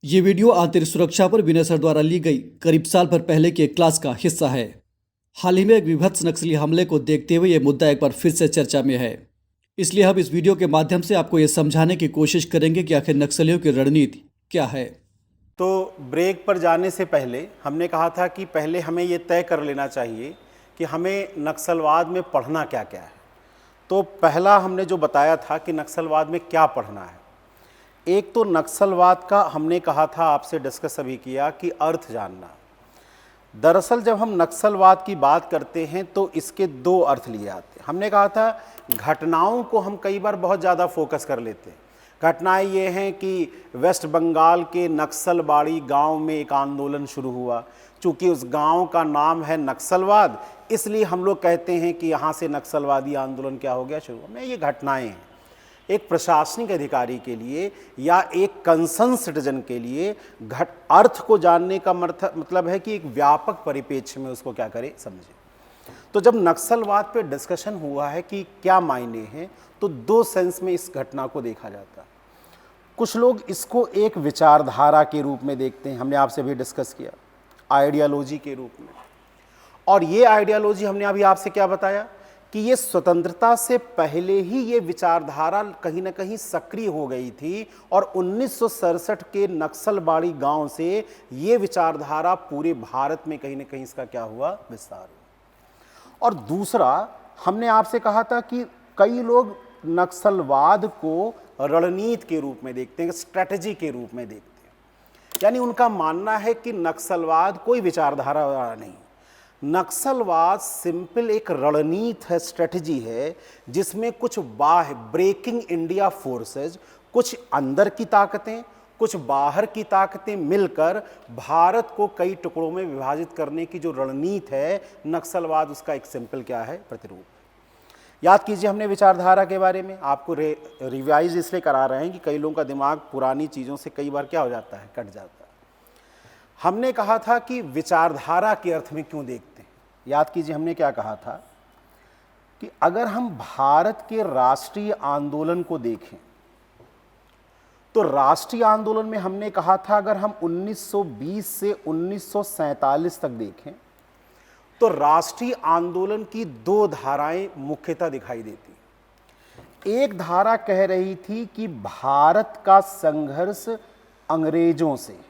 ये वीडियो आंतरिक सुरक्षा पर विनय सर द्वारा ली गई करीब साल भर पहले की एक क्लास का हिस्सा है। हाल ही में एक विभत्स नक्सली हमले को देखते हुए ये मुद्दा एक बार फिर से चर्चा में है। इसलिए हम इस वीडियो के माध्यम से आपको ये समझाने की कोशिश करेंगे कि आखिर नक्सलियों की रणनीति क्या है। तो ब्रेक पर जाने से पहले हमने कहा था कि पहले हमें ये तय कर लेना चाहिए कि हमें नक्सलवाद में पढ़ना क्या क्या है। तो पहला हमने जो बताया था कि नक्सलवाद में क्या पढ़ना है। एक तो नक्सलवाद का हमने कहा था, आपसे डिस्कस अभी किया, कि अर्थ जानना। दरअसल जब हम नक्सलवाद की बात करते हैं तो इसके दो अर्थ लिए आते हैं। हमने कहा था घटनाओं को हम कई बार बहुत ज़्यादा फोकस कर लेते हैं। घटनाएं ये हैं कि वेस्ट बंगाल के नक्सलबाड़ी गांव में एक आंदोलन शुरू हुआ। चूँकि उस गांव का नाम है नक्सलवाद, इसलिए हम लोग कहते हैं कि यहाँ से नक्सलवादी आंदोलन क्या हो गया, शुरू में। ये घटनाएं हैं। एक प्रशासनिक अधिकारी के लिए या एक कंसर्न सिटीजन के लिए अर्थ को जानने का मतलब है कि एक व्यापक परिप्रेक्ष्य में उसको क्या करे, समझे। तो जब नक्सलवाद पे डिस्कशन हुआ है कि क्या मायने हैं, तो दो सेंस में इस घटना को देखा जाता है। कुछ लोग इसको एक विचारधारा के रूप में देखते हैं, हमने आपसे भी डिस्कस किया, आइडियोलॉजी के रूप में। और ये आइडियोलॉजी हमने अभी आपसे क्या बताया कि ये स्वतंत्रता से पहले ही ये विचारधारा कहीं ना कहीं सक्रिय हो गई थी, और 1967 के नक्सलबाड़ी गांव से ये विचारधारा पूरे भारत में कहीं ना कहीं इसका क्या हुआ, विस्तार हुआ। और दूसरा, हमने आपसे कहा था कि कई लोग नक्सलवाद को रणनीति के रूप में देखते हैं, स्ट्रेटजी के रूप में देखते हैं। यानी उनका मानना है कि नक्सलवाद कोई विचारधारा नहीं, नक्सलवाद सिंपल एक रणनीति है, स्ट्रेटजी है, जिसमें कुछ बाह्य ब्रेकिंग इंडिया फोर्सेज, कुछ अंदर की ताकतें, कुछ बाहर की ताकतें मिलकर भारत को कई टुकड़ों में विभाजित करने की जो रणनीति है, नक्सलवाद उसका एक सिंपल क्या है, प्रतिरूप। याद कीजिए, हमने विचारधारा के बारे में आपको रिवाइज इसलिए करा रहे हैं कि कई लोगों का दिमाग पुरानी चीज़ों से कई बार क्या हो जाता है, कट जाता है। हमने कहा था कि विचारधारा के अर्थ में क्यों देखते हैं। याद कीजिए, हमने क्या कहा था कि अगर हम भारत के राष्ट्रीय आंदोलन को देखें तो राष्ट्रीय आंदोलन में हमने कहा था, अगर हम 1920 से 1947 तक देखें तो राष्ट्रीय आंदोलन की दो धाराएं मुख्यतः दिखाई देती। एक धारा कह रही थी कि भारत का संघर्ष अंग्रेजों से है,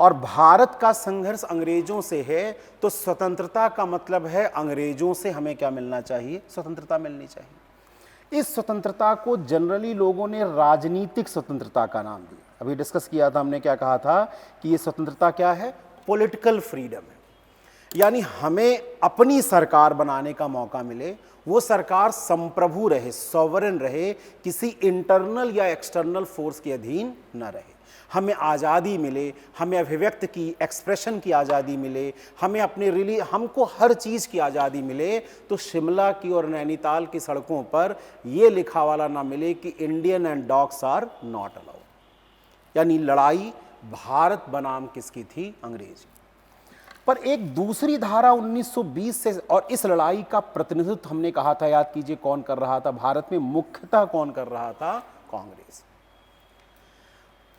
और भारत का संघर्ष अंग्रेजों से है तो स्वतंत्रता का मतलब है अंग्रेजों से हमें क्या मिलना चाहिए, स्वतंत्रता मिलनी चाहिए। इस स्वतंत्रता को जनरली लोगों ने राजनीतिक स्वतंत्रता का नाम दिया। अभी डिस्कस किया था, हमने क्या कहा था कि ये स्वतंत्रता क्या है, पॉलिटिकल फ्रीडम है। यानी हमें अपनी सरकार बनाने का मौका मिले, वो सरकार संप्रभु रहे, सॉवरेन रहे, किसी इंटरनल या एक्सटर्नल फोर्स के अधीन न रहे। हमें आज़ादी मिले, हमें अभिव्यक्त की, एक्सप्रेशन की आज़ादी मिले, हमें अपने हमको हर चीज़ की आज़ादी मिले। तो शिमला की और नैनीताल की सड़कों पर ये लिखा वाला ना मिले कि Indian and dogs are not allowed. यानी लड़ाई भारत बनाम किसकी थी, अंग्रेज। पर एक दूसरी धारा 1920 से, और इस लड़ाई का प्रतिनिधित्व हमने कहा था, याद कीजिए, कौन कर रहा था भारत में, मुख्यतः कौन कर रहा था, कांग्रेस।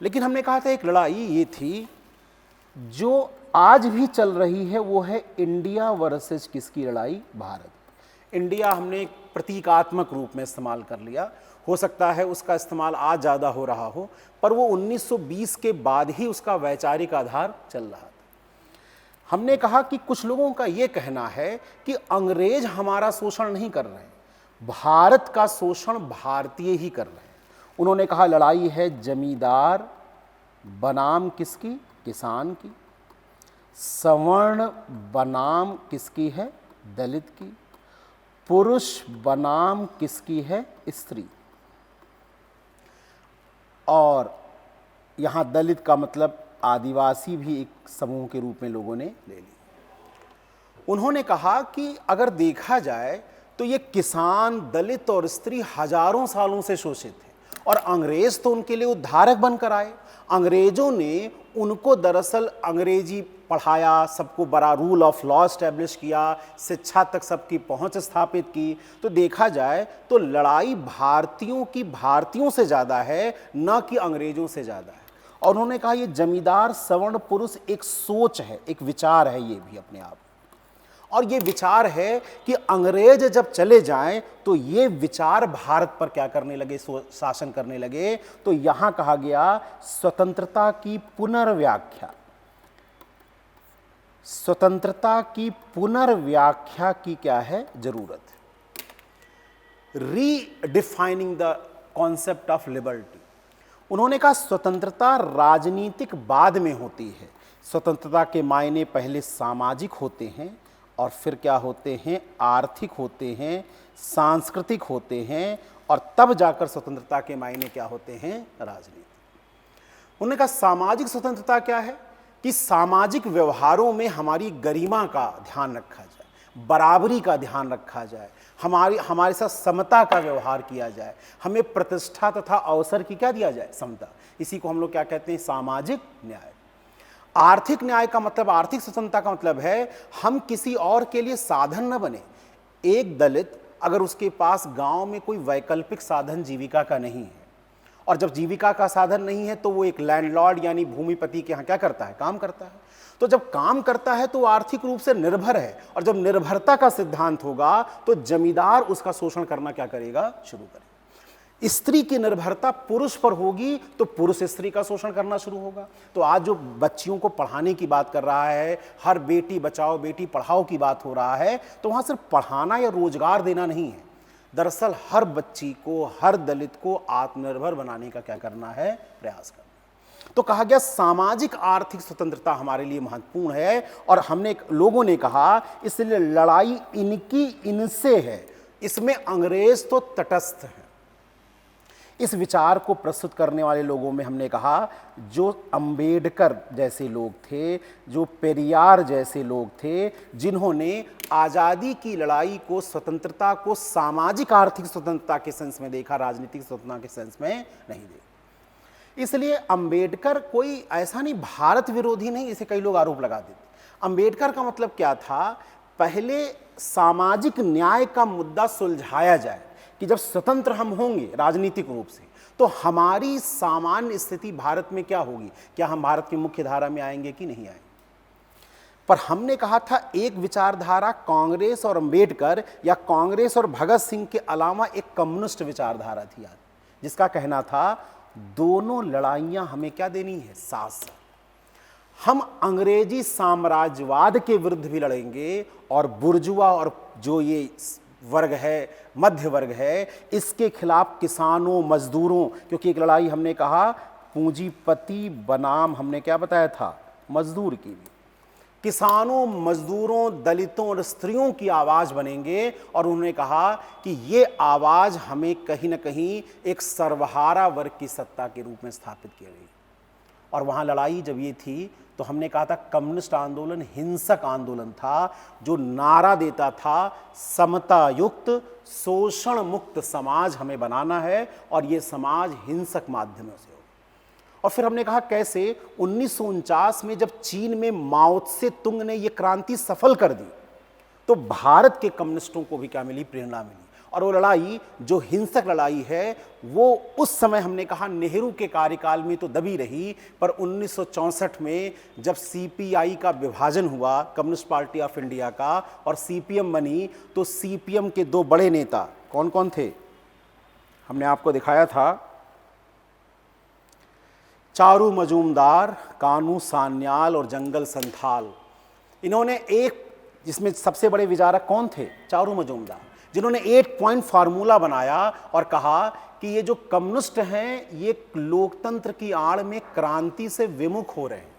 लेकिन हमने कहा था एक लड़ाई ये थी जो आज भी चल रही है, वो है इंडिया वर्सेस किसकी लड़ाई, भारत। इंडिया हमने एक प्रतीकात्मक रूप में इस्तेमाल कर लिया, हो सकता है उसका इस्तेमाल आज ज़्यादा हो रहा हो, पर वो 1920 के बाद ही उसका वैचारिक आधार चल रहा था। हमने कहा कि कुछ लोगों का ये कहना है कि अंग्रेज हमारा शोषण नहीं कर रहे हैं, भारत का शोषण भारतीय ही कर रहे हैं। उन्होंने कहा लड़ाई है जमींदार बनाम किसकी, किसान की, सवर्ण बनाम किसकी है, दलित की, पुरुष बनाम किसकी है, स्त्री। और यहां दलित का मतलब आदिवासी भी एक समूह के रूप में लोगों ने ले ली। उन्होंने कहा कि अगर देखा जाए तो ये किसान, दलित और स्त्री हजारों सालों से शोषित है, और अंग्रेज तो उनके लिए उद्धारक बनकर आए। अंग्रेजों ने उनको दरअसल अंग्रेजी पढ़ाया, सबको बड़ा रूल ऑफ लॉ एस्टेब्लिश किया, शिक्षा तक सबकी पहुंच स्थापित की। तो देखा जाए तो लड़ाई भारतीयों की भारतीयों से ज़्यादा है, न कि अंग्रेजों से ज़्यादा है। और उन्होंने कहा ये जमींदार सवर्ण पुरुष एक सोच है, एक विचार है ये भी अपने आप। और ये विचार है कि अंग्रेज जब चले जाएं तो ये विचार भारत पर क्या करने लगे, शासन करने लगे। तो यहां कहा गया स्वतंत्रता की पुनर्व्याख्या, स्वतंत्रता की पुनर्व्याख्या की क्या है जरूरत, redefining the concept of liberty. उन्होंने कहा स्वतंत्रता राजनीतिक बाद में होती है। स्वतंत्रता के मायने पहले सामाजिक होते हैं और फिर क्या होते हैं, आर्थिक होते हैं, सांस्कृतिक होते हैं, और तब जाकर स्वतंत्रता के मायने क्या होते हैं, राजनीतिक। उन्होंने कहा सामाजिक स्वतंत्रता क्या है कि सामाजिक व्यवहारों में हमारी गरिमा का ध्यान रखा जाए, बराबरी का ध्यान रखा जाए, हमारे साथ समता का व्यवहार किया जाए, हमें प्रतिष्ठा तथा अवसर की क्या दिया जाए, समता। इसी को हम लोग क्या कहते हैं, सामाजिक न्याय। आर्थिक न्याय का मतलब, आर्थिक स्वतंत्रता का मतलब है हम किसी और के लिए साधन न बने। एक दलित अगर उसके पास गांव में कोई वैकल्पिक साधन जीविका का नहीं है, और जब जीविका का साधन नहीं है तो वो एक लैंडलॉर्ड यानी भूमिपति के यहाँ क्या करता है, काम करता है। तो जब काम करता है तो आर्थिक रूप से निर्भर है, और जब निर्भरता का सिद्धांत होगा तो जमींदार उसका शोषण करना क्या करेगा, शुरू करेगा। स्त्री की निर्भरता पुरुष पर होगी तो पुरुष स्त्री का शोषण करना शुरू होगा। तो आज जो बच्चियों को पढ़ाने की बात कर रहा है, हर बेटी बचाओ बेटी पढ़ाओ की बात हो रहा है, तो वहां सिर्फ पढ़ाना या रोजगार देना नहीं है, दरअसल हर बच्ची को, हर दलित को आत्मनिर्भर बनाने का क्या करना है, प्रयास करना। तो कहा गया सामाजिक आर्थिक स्वतंत्रता हमारे लिए महत्वपूर्ण है। और हमने, लोगों ने कहा इसलिए लड़ाई इनकी इनसे है, इसमें अंग्रेज तो तटस्थ है। इस विचार को प्रस्तुत करने वाले लोगों में हमने कहा जो अंबेडकर जैसे लोग थे, जो पेरियार जैसे लोग थे, जिन्होंने आज़ादी की लड़ाई को, स्वतंत्रता को सामाजिक आर्थिक स्वतंत्रता के सेंस में देखा, राजनीतिक स्वतंत्रता के सेंस में नहीं देखा। इसलिए अंबेडकर कोई ऐसा नहीं, भारत विरोधी नहीं, इसे कई लोग आरोप लगा देते। अंबेडकर का मतलब क्या था, पहले सामाजिक न्याय का मुद्दा सुलझाया जाए कि जब स्वतंत्र हम होंगे राजनीतिक रूप से तो हमारी सामान्य स्थिति भारत में क्या होगी, क्या हम भारत की मुख्य धारा में आएंगे कि नहीं आएंगे। पर हमने कहा था एक विचारधारा कांग्रेस और अंबेडकर, या कांग्रेस और भगत सिंह के अलावा एक कम्युनिस्ट विचारधारा थी आज, जिसका कहना था दोनों लड़ाइयां हमें क्या देनी है, साथ साथ। हम अंग्रेजी साम्राज्यवाद के विरुद्ध भी लड़ेंगे, और बुर्जुआ और जो ये वर्ग है, मध्य वर्ग है, इसके खिलाफ किसानों, मजदूरों, क्योंकि एक लड़ाई हमने कहा पूंजीपति बनाम हमने क्या बताया था, मजदूर की भी। किसानों, मजदूरों, दलितों और स्त्रियों की आवाज बनेंगे। और उन्होंने कहा कि ये आवाज हमें कहीं ना कहीं एक सर्वहारा वर्ग की सत्ता के रूप में स्थापित की गई। और वहां लड़ाई जब ये थी तो हमने कहा था कम्युनिस्ट आंदोलन हिंसक आंदोलन था, जो नारा देता था समता युक्त शोषण मुक्त समाज हमें बनाना है, और ये समाज हिंसक माध्यमों से हो। और फिर हमने कहा कैसे 1949 में जब चीन में माओ त्से तुंग ने ये क्रांति सफल कर दी तो भारत के कम्युनिस्टों को भी क्या मिली, प्रेरणा मिली। और वो लड़ाई जो हिंसक लड़ाई है वो उस समय हमने कहा नेहरू के कार्यकाल में तो दबी रही, पर 1964 में जब सीपीआई का विभाजन हुआ, कम्युनिस्ट पार्टी ऑफ इंडिया का, और सीपीएम बनी, तो सीपीएम के दो बड़े नेता कौन कौन थे, हमने आपको दिखाया था, चारू मजूमदार, कानू सान्याल और जंगल संथाल। इन्होंने एक, जिसमें सबसे बड़े विचारक कौन थे, चारू मजूमदार, जिन्होंने 8 पॉइंट फार्मूला बनाया और कहा कि ये जो कम्युनिस्ट हैं ये लोकतंत्र की आड़ में क्रांति से विमुख हो रहे हैं,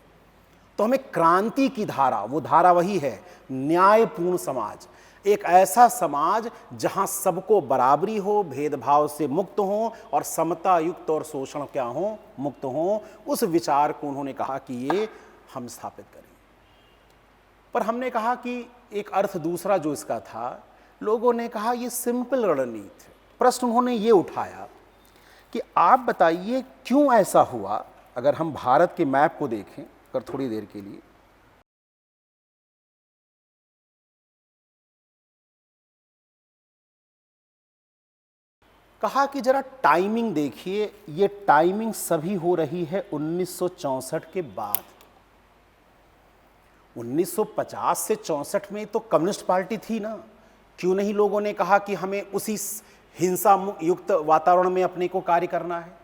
तो हमें क्रांति की धारा, वो धारा वही है न्यायपूर्ण समाज, एक ऐसा समाज जहां सबको बराबरी हो, भेदभाव से मुक्त हो और समता युक्त और शोषण क्या हो, मुक्त हो। उस विचार को उन्होंने कहा कि ये हम स्थापित करें। पर हमने कहा कि एक अर्थ दूसरा जो इसका था, लोगों ने कहा ये सिंपल रणनीति। प्रश्न उन्होंने ये उठाया कि आप बताइए क्यों ऐसा हुआ। अगर हम भारत के मैप को देखें अगर थोड़ी देर के लिए, कहा कि जरा टाइमिंग देखिए, ये टाइमिंग सभी हो रही है 1964 के बाद। 1950 से 64 में तो कम्युनिस्ट पार्टी थी ना, क्यों नहीं लोगों ने कहा कि हमें उसी हिंसा युक्त वातावरण में अपने को कार्य करना है।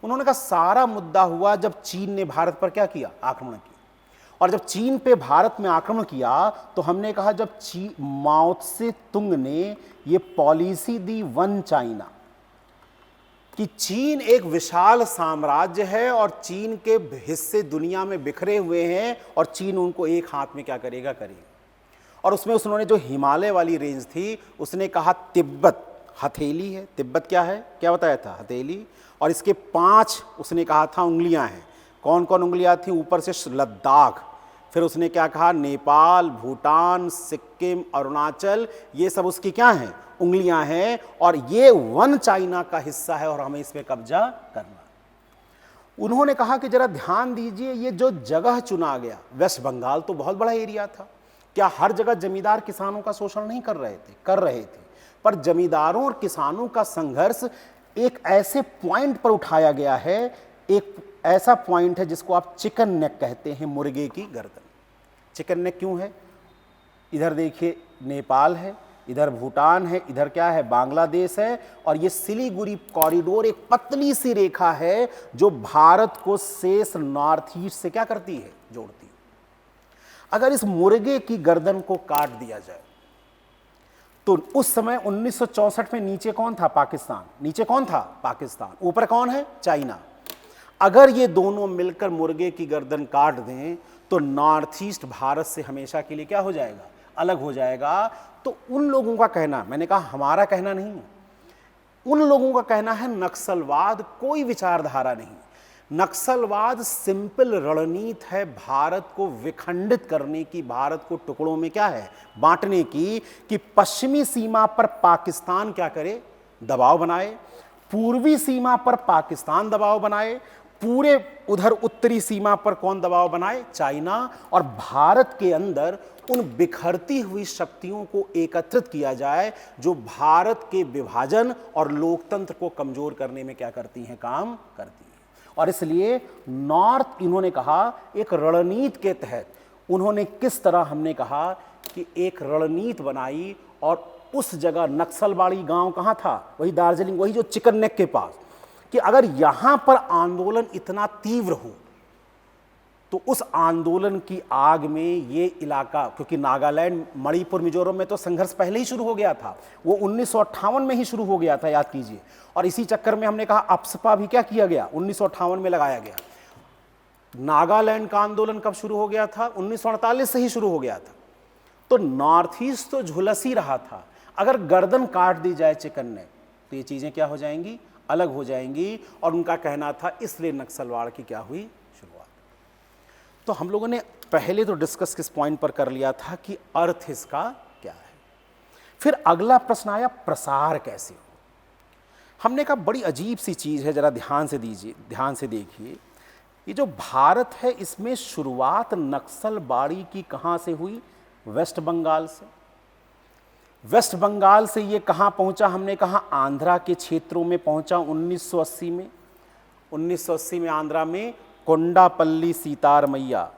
उन्होंने कहा सारा मुद्दा हुआ जब चीन ने भारत पर क्या किया, आक्रमण किया। और जब चीन पे भारत में आक्रमण किया तो हमने कहा जब माओ त्से तुंग ने ये पॉलिसी दी वन चाइना, कि चीन एक विशाल साम्राज्य है और चीन के हिस्से दुनिया में बिखरे हुए हैं और चीन उनको एक हाथ में क्या करेगा, और उसमें उन्होंने जो हिमालय वाली रेंज थी उसने कहा तिब्बत हथेली है। तिब्बत क्या है, क्या बताया था, हथेली। और इसके 5 उसने कहा था उंगलियां हैं। कौन कौन उंगलियां थी, ऊपर से लद्दाख, फिर उसने क्या कहा, नेपाल, भूटान, सिक्किम, अरुणाचल, ये सब उसकी क्या हैं, उंगलियां हैं। और ये वन चाइना का हिस्सा है और हमें इस पे कब्जा करना। उन्होंने कहा कि जरा ध्यान दीजिए, ये जो जगह चुना गया, वेस्ट बंगाल तो बहुत बड़ा एरिया था। क्या हर जगह जमींदार किसानों का शोषण नहीं कर रहे थे, पर जमींदारों और किसानों का संघर्ष एक ऐसे पॉइंट पर उठाया गया है, एक ऐसा पॉइंट है जिसको आप चिकन नेक कहते हैं, मुर्गे की गर्दन। चिकन नेक क्यों है, इधर देखिए नेपाल है, इधर भूटान है, इधर क्या है, बांग्लादेश है, और ये सिलीगुड़ी कॉरिडोर एक पतली सी रेखा है जो भारत को शेष नॉर्थ ईस्ट से क्या करती है, जोड़ती है। अगर इस मुर्गे की गर्दन को काट दिया जाए तो उस समय 1964 में नीचे कौन था, पाकिस्तान। नीचे कौन था, पाकिस्तान। ऊपर कौन है, चाइना। अगर ये दोनों मिलकर मुर्गे की गर्दन काट दें तो नॉर्थ ईस्ट भारत से हमेशा के लिए क्या हो जाएगा, अलग हो जाएगा। तो उन लोगों का कहना, मैंने कहा हमारा कहना नहीं है, उन लोगों का कहना है नक्सलवाद कोई विचारधारा नहीं, नक्सलवाद सिंपल रणनीति है भारत को विखंडित करने की, भारत को टुकड़ों में क्या है, बांटने की, कि पश्चिमी सीमा पर पाकिस्तान क्या करे, दबाव बनाए, पूर्वी सीमा पर पाकिस्तान दबाव बनाए, पूरे उधर उत्तरी सीमा पर कौन दबाव बनाए, चाइना, और भारत के अंदर उन बिखरती हुई शक्तियों को एकत्रित किया जाए जो भारत के विभाजन और लोकतंत्र को कमजोर करने में क्या करती हैं, काम करती हैं। और इसलिए नॉर्थ, इन्होंने कहा एक रणनीति के तहत, उन्होंने किस तरह, हमने कहा कि एक रणनीति बनाई, और उस जगह नक्सलबाड़ी गांव कहां था, वही दार्जिलिंग, वही जो चिकन नेक के पास, कि अगर यहां पर आंदोलन इतना तीव्र हो तो उस आंदोलन की आग में ये इलाका, क्योंकि नागालैंड, मणिपुर, मिजोरम में तो संघर्ष पहले ही शुरू हो गया था, वो 1958 में ही शुरू हो गया था, याद कीजिए। और इसी चक्कर में हमने कहा अप्सपा भी क्या किया गया, 1958 में लगाया गया। नागालैंड का आंदोलन कब शुरू हो गया था, 1948 से ही शुरू हो गया था। तो नॉर्थ ईस्ट तो झुलस ही रहा था। अगर गर्दन काट दी जाए चिकन ने तो ये चीजें क्या हो जाएंगी, अलग हो जाएंगी। और उनका कहना था इसलिए नक्सलवाद की क्या हुई शुरुआत। तो हम लोगों ने पहले तो डिस्कस किस पॉइंट पर कर लिया था कि अर्थ इसका क्या है। फिर अगला प्रश्न आया, प्रसार कैसे हो। हमने कहा बड़ी अजीब सी चीज है, जरा ध्यान से दीजिए, ध्यान से देखिए। ये जो भारत है इसमें शुरुआत नक्सलबाड़ी की कहां से हुई, वेस्ट बंगाल से। वेस्ट बंगाल से ये कहां पहुंचा, हमने कहा आंध्रा के क्षेत्रों में पहुंचा 1980 में। 1980 में आंध्रा में कोंडापल्ली सीतारमैया,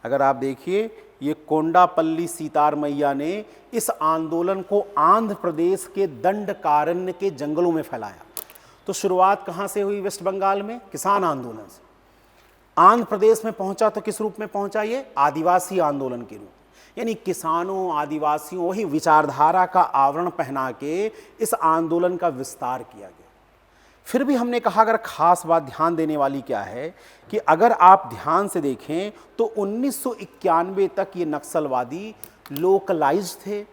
अगर आप देखिए ये कोंडापल्ली सीतारमैया ने इस आंदोलन को आंध्र प्रदेश के दंडकारण्य के जंगलों में फैलाया। तो शुरुआत कहां से हुई, वेस्ट बंगाल में किसान आंदोलन से। आंध्र प्रदेश में पहुंचा तो किस रूप में पहुंचा, ये आदिवासी आंदोलन के रूप, यानी किसानों, आदिवासियों, वही विचारधारा का आवरण पहना के इस आंदोलन का विस्तार किया गया। फिर भी हमने कहा अगर खास बात ध्यान देने वाली क्या है कि अगर आप ध्यान से देखें तो 1991 तक ये नक्सलवादी लोकलाइज थे,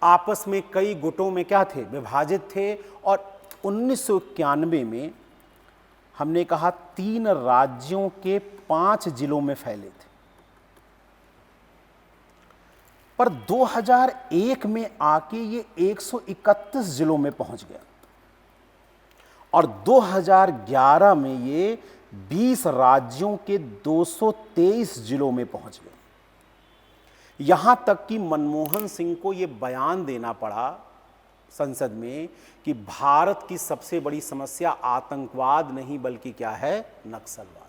आपस में कई गुटों में क्या थे, विभाजित थे। और 1991 में हमने कहा 3 राज्यों के 5 जिलों में फैले थे, पर 2001 में आके ये 131 जिलों में पहुंच गया। और 2011 में ये 20 राज्यों के 223 जिलों में पहुंच गए। यहां तक कि मनमोहन सिंह को ये बयान देना पड़ा संसद में कि भारत की सबसे बड़ी समस्या आतंकवाद नहीं बल्कि क्या है, नक्सलवाद।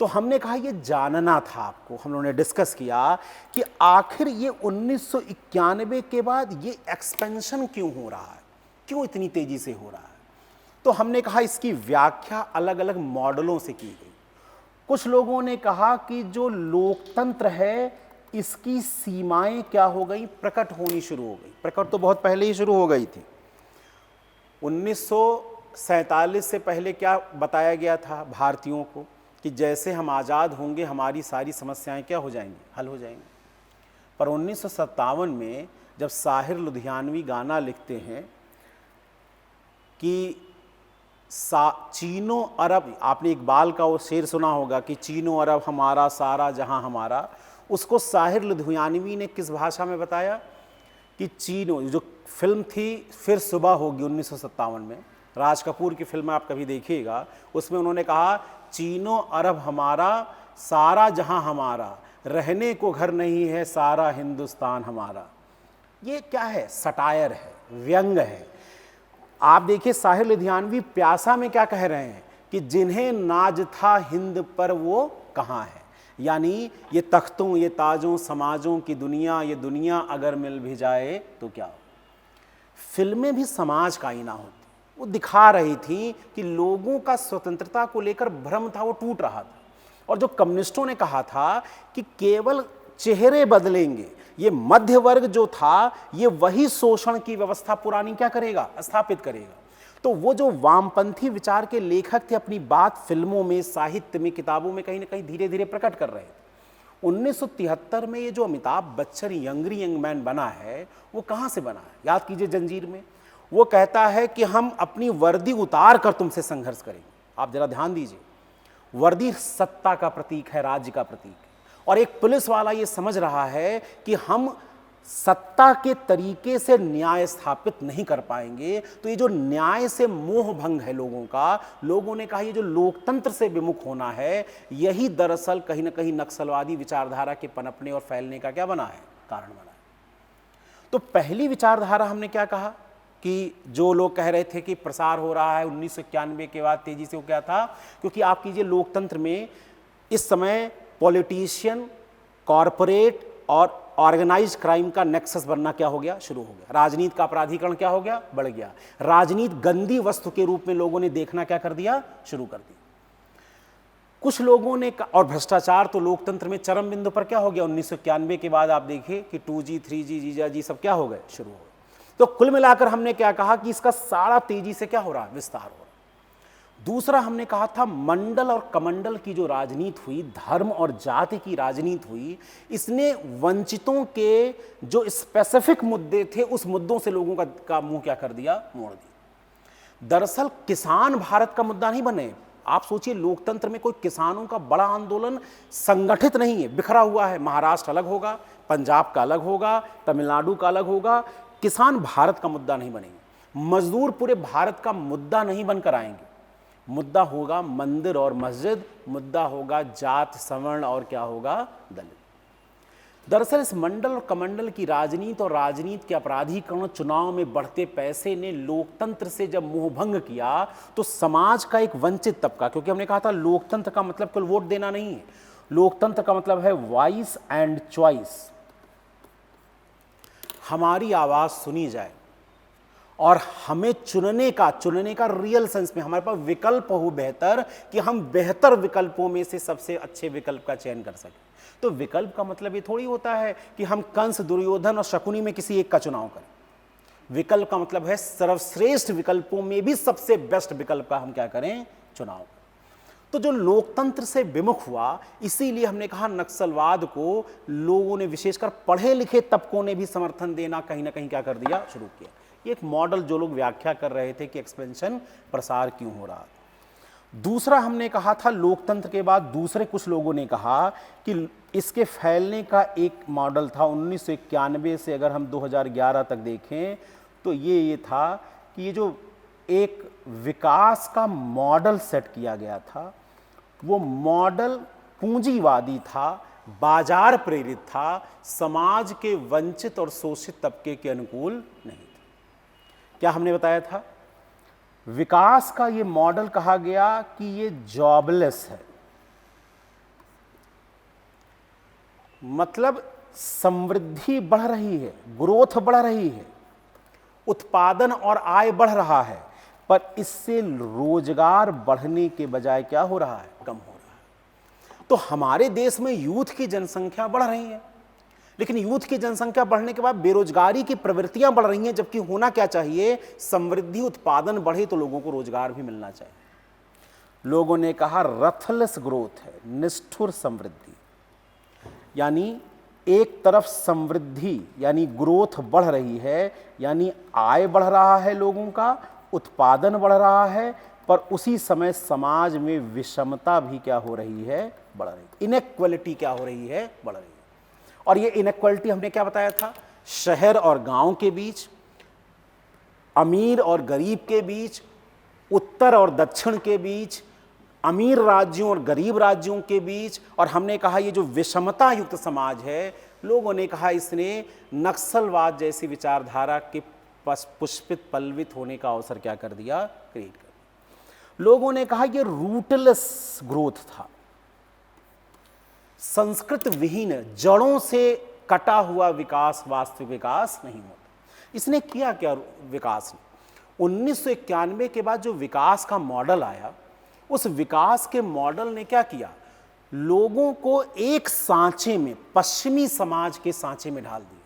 तो हमने कहा ये जानना था आपको, हम लोगों ने डिस्कस किया कि आखिर ये 1991 के बाद ये एक्सपेंशन क्यों हो रहा है, क्यों इतनी तेजी से हो रहा है। तो हमने कहा इसकी व्याख्या अलग अलग मॉडलों से की गई। कुछ लोगों ने कहा कि जो लोकतंत्र है इसकी सीमाएं क्या हो गई, प्रकट होनी शुरू हो गई। प्रकट तो बहुत पहले ही शुरू हो गई थी। 1947 से पहले क्या बताया गया था भारतीयों को कि जैसे हम आज़ाद होंगे हमारी सारी समस्याएं क्या हो जाएंगी, हल हो जाएंगी। पर 1957 में जब साहिर लुधियानवी गाना लिखते हैं कि चीनो अरब, आपने इकबाल का वो शेर सुना होगा कि चीनो अरब हमारा सारा जहां हमारा, उसको साहिर लुधियानवी ने किस भाषा में बताया कि चीनो, जो फिल्म थी फिर सुबह होगी 1957 में, राज कपूर की फिल्म आप कभी देखिएगा, उसमें उन्होंने कहा चीनो अरब हमारा सारा जहां हमारा, रहने को घर नहीं है सारा हिंदुस्तान हमारा। ये क्या है, सटायर है, व्यंग है। आप देखिए साहिर लुधियानवी प्यासा में क्या कह रहे हैं कि जिन्हें नाज था हिंद पर वो कहाँ है। यानी ये तख्तों ये ताजों समाजों की दुनिया, ये दुनिया अगर मिल भी जाए तो क्या हो। फिल्में भी समाज का आईना होती, वो दिखा रही थी कि लोगों का स्वतंत्रता को लेकर भ्रम था, वो टूट रहा था। और जो कम्युनिस्टों ने कहा था कि केवल चेहरे बदलेंगे, ये मध्य वर्ग जो था ये वही शोषण की व्यवस्था पुरानी क्या करेगा, स्थापित करेगा। तो वो जो वामपंथी विचार के लेखक थे अपनी बात फिल्मों में, साहित्य में, किताबों में कहीं ना कहीं धीरे धीरे प्रकट कर रहे थे। 1973 में ये जो अमिताभ बच्चन यंगरी यंग मैन बना है वो कहाँ से बना है, याद कीजिए जंजीर में वो कहता है कि हम अपनी वर्दी उतार कर तुमसे संघर्ष करेंगे। आप जरा ध्यान दीजिए, वर्दी सत्ता का प्रतीक है, राज्य का प्रतीक है, और एक पुलिस वाला ये समझ रहा है कि हम सत्ता के तरीके से न्याय स्थापित नहीं कर पाएंगे। तो ये जो न्याय से मोह भंग है लोगों का, लोगों ने कहा ये जो लोकतंत्र से विमुख होना है, यही दरअसल कहीं ना कहीं नक्सलवादी विचारधारा के पनपने और फैलने का क्या बना है, कारण बना है। तो पहली विचारधारा हमने क्या कहा कि जो लोग कह रहे थे कि प्रसार हो रहा है 1991 के बाद तेजी से, वो क्या था, क्योंकि आप कीजिए लोकतंत्र में इस समय पॉलिटिशियन, कॉरपोरेट और ऑर्गेनाइज्ड क्राइम का नेक्सस बनना क्या हो गया, शुरू हो गया। राजनीति का अपराधीकरण क्या हो गया, बढ़ गया। राजनीति गंदी वस्तु के रूप में लोगों ने देखना क्या कर दिया, शुरू कर दिया। कुछ लोगों ने, और भ्रष्टाचार तो लोकतंत्र में चरम बिंदु पर क्या हो गया 1991 के बाद। आप देखिए कि 2G 3G जीजा जी सब क्या हो गए, शुरू हो गए। तो कुल मिलाकर हमने क्या कहा कि इसका सारा तेजी से क्या हो रहा है, विस्तार हो रहा है। दूसरा हमने कहा था मंडल और कमंडल की जो राजनीति हुई, धर्म और जाति की राजनीति हुई, इसने वंचितों के जो स्पेसिफिक मुद्दे थे उस मुद्दों से लोगों का मुंह क्या कर दिया, मोड़ दिया। दरअसल किसान भारत का मुद्दा नहीं बने। आप सोचिए लोकतंत्र में कोई किसानों का बड़ा आंदोलन संगठित नहीं है, बिखरा हुआ है। महाराष्ट्र अलग होगा, पंजाब का अलग होगा, तमिलनाडु का अलग होगा। किसान भारत का मुद्दा नहीं बनेंगे, मजदूर पूरे भारत का मुद्दा नहीं बनकर आएंगे। मुद्दा होगा मंदिर और मस्जिद, मुद्दा होगा जात सवर्ण और क्या होगा, दलित। दरअसल इस मंडल और कमंडल की राजनीति और राजनीति के अपराधीकरण, चुनाव में बढ़ते पैसे ने लोकतंत्र से जब मोहभंग किया तो समाज का एक वंचित तबका, क्योंकि हमने कहा था लोकतंत्र का मतलब केवल वोट देना नहीं है, लोकतंत्र का मतलब है वॉइस एंड चॉइस। हमारी आवाज सुनी जाए और हमें चुनने का रियल सेंस में हमारे पास विकल्प हो बेहतर, कि हम बेहतर विकल्पों में से सबसे अच्छे विकल्प का चयन कर सकें। तो विकल्प का मतलब ये थोड़ी होता है कि हम कंस, दुर्योधन और शकुनी में किसी एक का चुनाव करें। विकल्प का मतलब है सर्वश्रेष्ठ विकल्पों में भी सबसे बेस्ट विकल्प का हम क्या करें, चुनाव करें। तो जो लोकतंत्र से विमुख हुआ, इसीलिए हमने कहा नक्सलवाद को लोगों ने, विशेषकर पढ़े लिखे तबकों ने भी समर्थन देना कहीं ना कहीं क्या कर दिया, शुरू किया। एक मॉडल जो लोग व्याख्या कर रहे थे कि एक्सपेंशन, प्रसार क्यों हो रहा था। दूसरा हमने कहा था लोकतंत्र के बाद दूसरे कुछ लोगों ने कहा कि इसके फैलने का एक मॉडल था 1991 से अगर हम 2011 तक देखें तो ये था कि ये जो एक विकास का मॉडल सेट किया गया था, वो मॉडल पूंजीवादी था, बाजार प्रेरित था, समाज के वंचित और शोषित तबके के अनुकूल नहीं था। क्या हमने बताया था? विकास का ये मॉडल कहा गया कि ये जॉबलेस है, मतलब समृद्धि बढ़ रही है, ग्रोथ बढ़ रही है, उत्पादन और आय बढ़ रहा है, पर इससे रोजगार बढ़ने के बजाय क्या हो रहा है? कम हो रहा है। तो हमारे देश में यूथ की जनसंख्या बढ़ रही है, लेकिन यूथ की जनसंख्या बढ़ने के बाद बेरोजगारी की प्रवृत्तियां बढ़ रही हैं, जबकि होना क्या चाहिए? समृद्धि, उत्पादन बढ़े तो लोगों को रोजगार भी मिलना चाहिए। लोगों ने कहा रथलेस ग्रोथ है, निष्ठुर समृद्धि, यानी एक तरफ समृद्धि यानी ग्रोथ बढ़ रही है, यानी आय बढ़ रहा है, लोगों का उत्पादन बढ़ रहा है, पर उसी समय समाज में विषमता भी क्या हो रही है? बढ़ रही है। इनइक्वालिटी क्या हो रही है? बढ़ रही है। और ये इनइक्वालिटी हमने क्या बताया था? शहर और गांव के बीच, अमीर और गरीब के बीच, उत्तर और दक्षिण के बीच, अमीर राज्यों और गरीब राज्यों के बीच। और हमने कहा ये जो विषमता युक्त समाज है, लोगों ने कहा इसने नक्सलवाद जैसी विचारधारा के पुष्पित पल्लवित होने का अवसर क्या कर दिया? क्रिएट कर दिया। लोगों ने कहा ये रूटलेस ग्रोथ था, संस्कृत विहीन, जड़ों से कटा हुआ विकास वास्तविक विकास नहीं होता। इसने किया क्या विकास ने? 1991 के बाद जो विकास का मॉडल आया, उस विकास के मॉडल ने क्या किया? लोगों को एक सांचे में, पश्चिमी समाज के सांचे में ढाल दिया।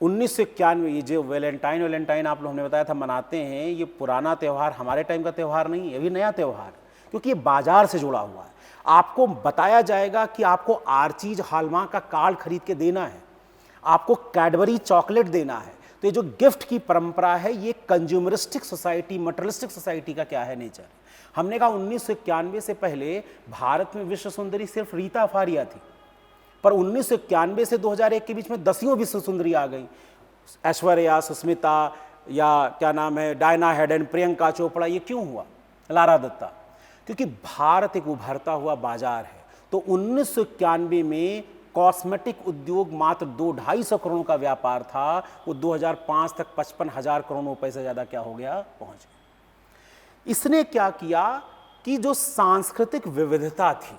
1991 ये जो वैलेंटाइन आप लोगों ने बताया था मनाते हैं, ये पुराना त्यौहार, हमारे टाइम का त्यौहार नहीं है, ये भी नया त्यौहार है, क्योंकि ये बाजार से जुड़ा हुआ है। आपको बताया जाएगा कि आपको आर्चीज हॉलमार्क का कार्ड खरीद के देना है, आपको कैडबरी चॉकलेट देना है। तो ये जो गिफ्ट की परंपरा है, ये कंज्यूमरिस्टिक सोसाइटी, मटेरियलिस्टिक सोसाइटी का क्या है? नेचर। हमने कहा 1991 से पहले भारत में विश्व सुंदरी सिर्फ रीता फारिया थी, पर 1991 से 2001 के बीच में 10वीं विश्व सुंदरी आ गई। ऐश्वर्या, सुष्मिता, या क्या नाम है, डायना हेडन, प्रियंका चोपड़ा। ये क्यों हुआ? लारा दत्ता। क्योंकि भारत एक उभरता हुआ बाजार है। तो 1991 में कॉस्मेटिक उद्योग मात्र 200-250 करोड़ का व्यापार था, वो 2005 तक 55,000 करोड़ रुपए से ज्यादा क्या हो गया? पहुंच गया। इसने क्या किया कि जो सांस्कृतिक विविधता थी,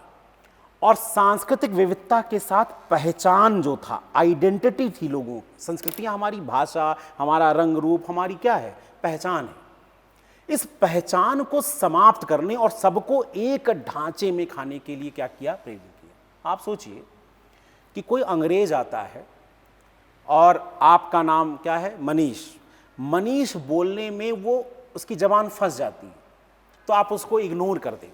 और सांस्कृतिक विविधता के साथ पहचान जो था, आइडेंटिटी थी लोगों की, संस्कृतियां, हमारी भाषा, हमारा रंग रूप, हमारी क्या है? पहचान है। इस पहचान को समाप्त करने और सबको एक ढांचे में खाने के लिए क्या किया? प्रेरित किया। आप सोचिए कि कोई अंग्रेज आता है और आपका नाम क्या है? मनीष। मनीष बोलने में वो उसकी जबान फंस जाती है, तो आप उसको इग्नोर कर दें।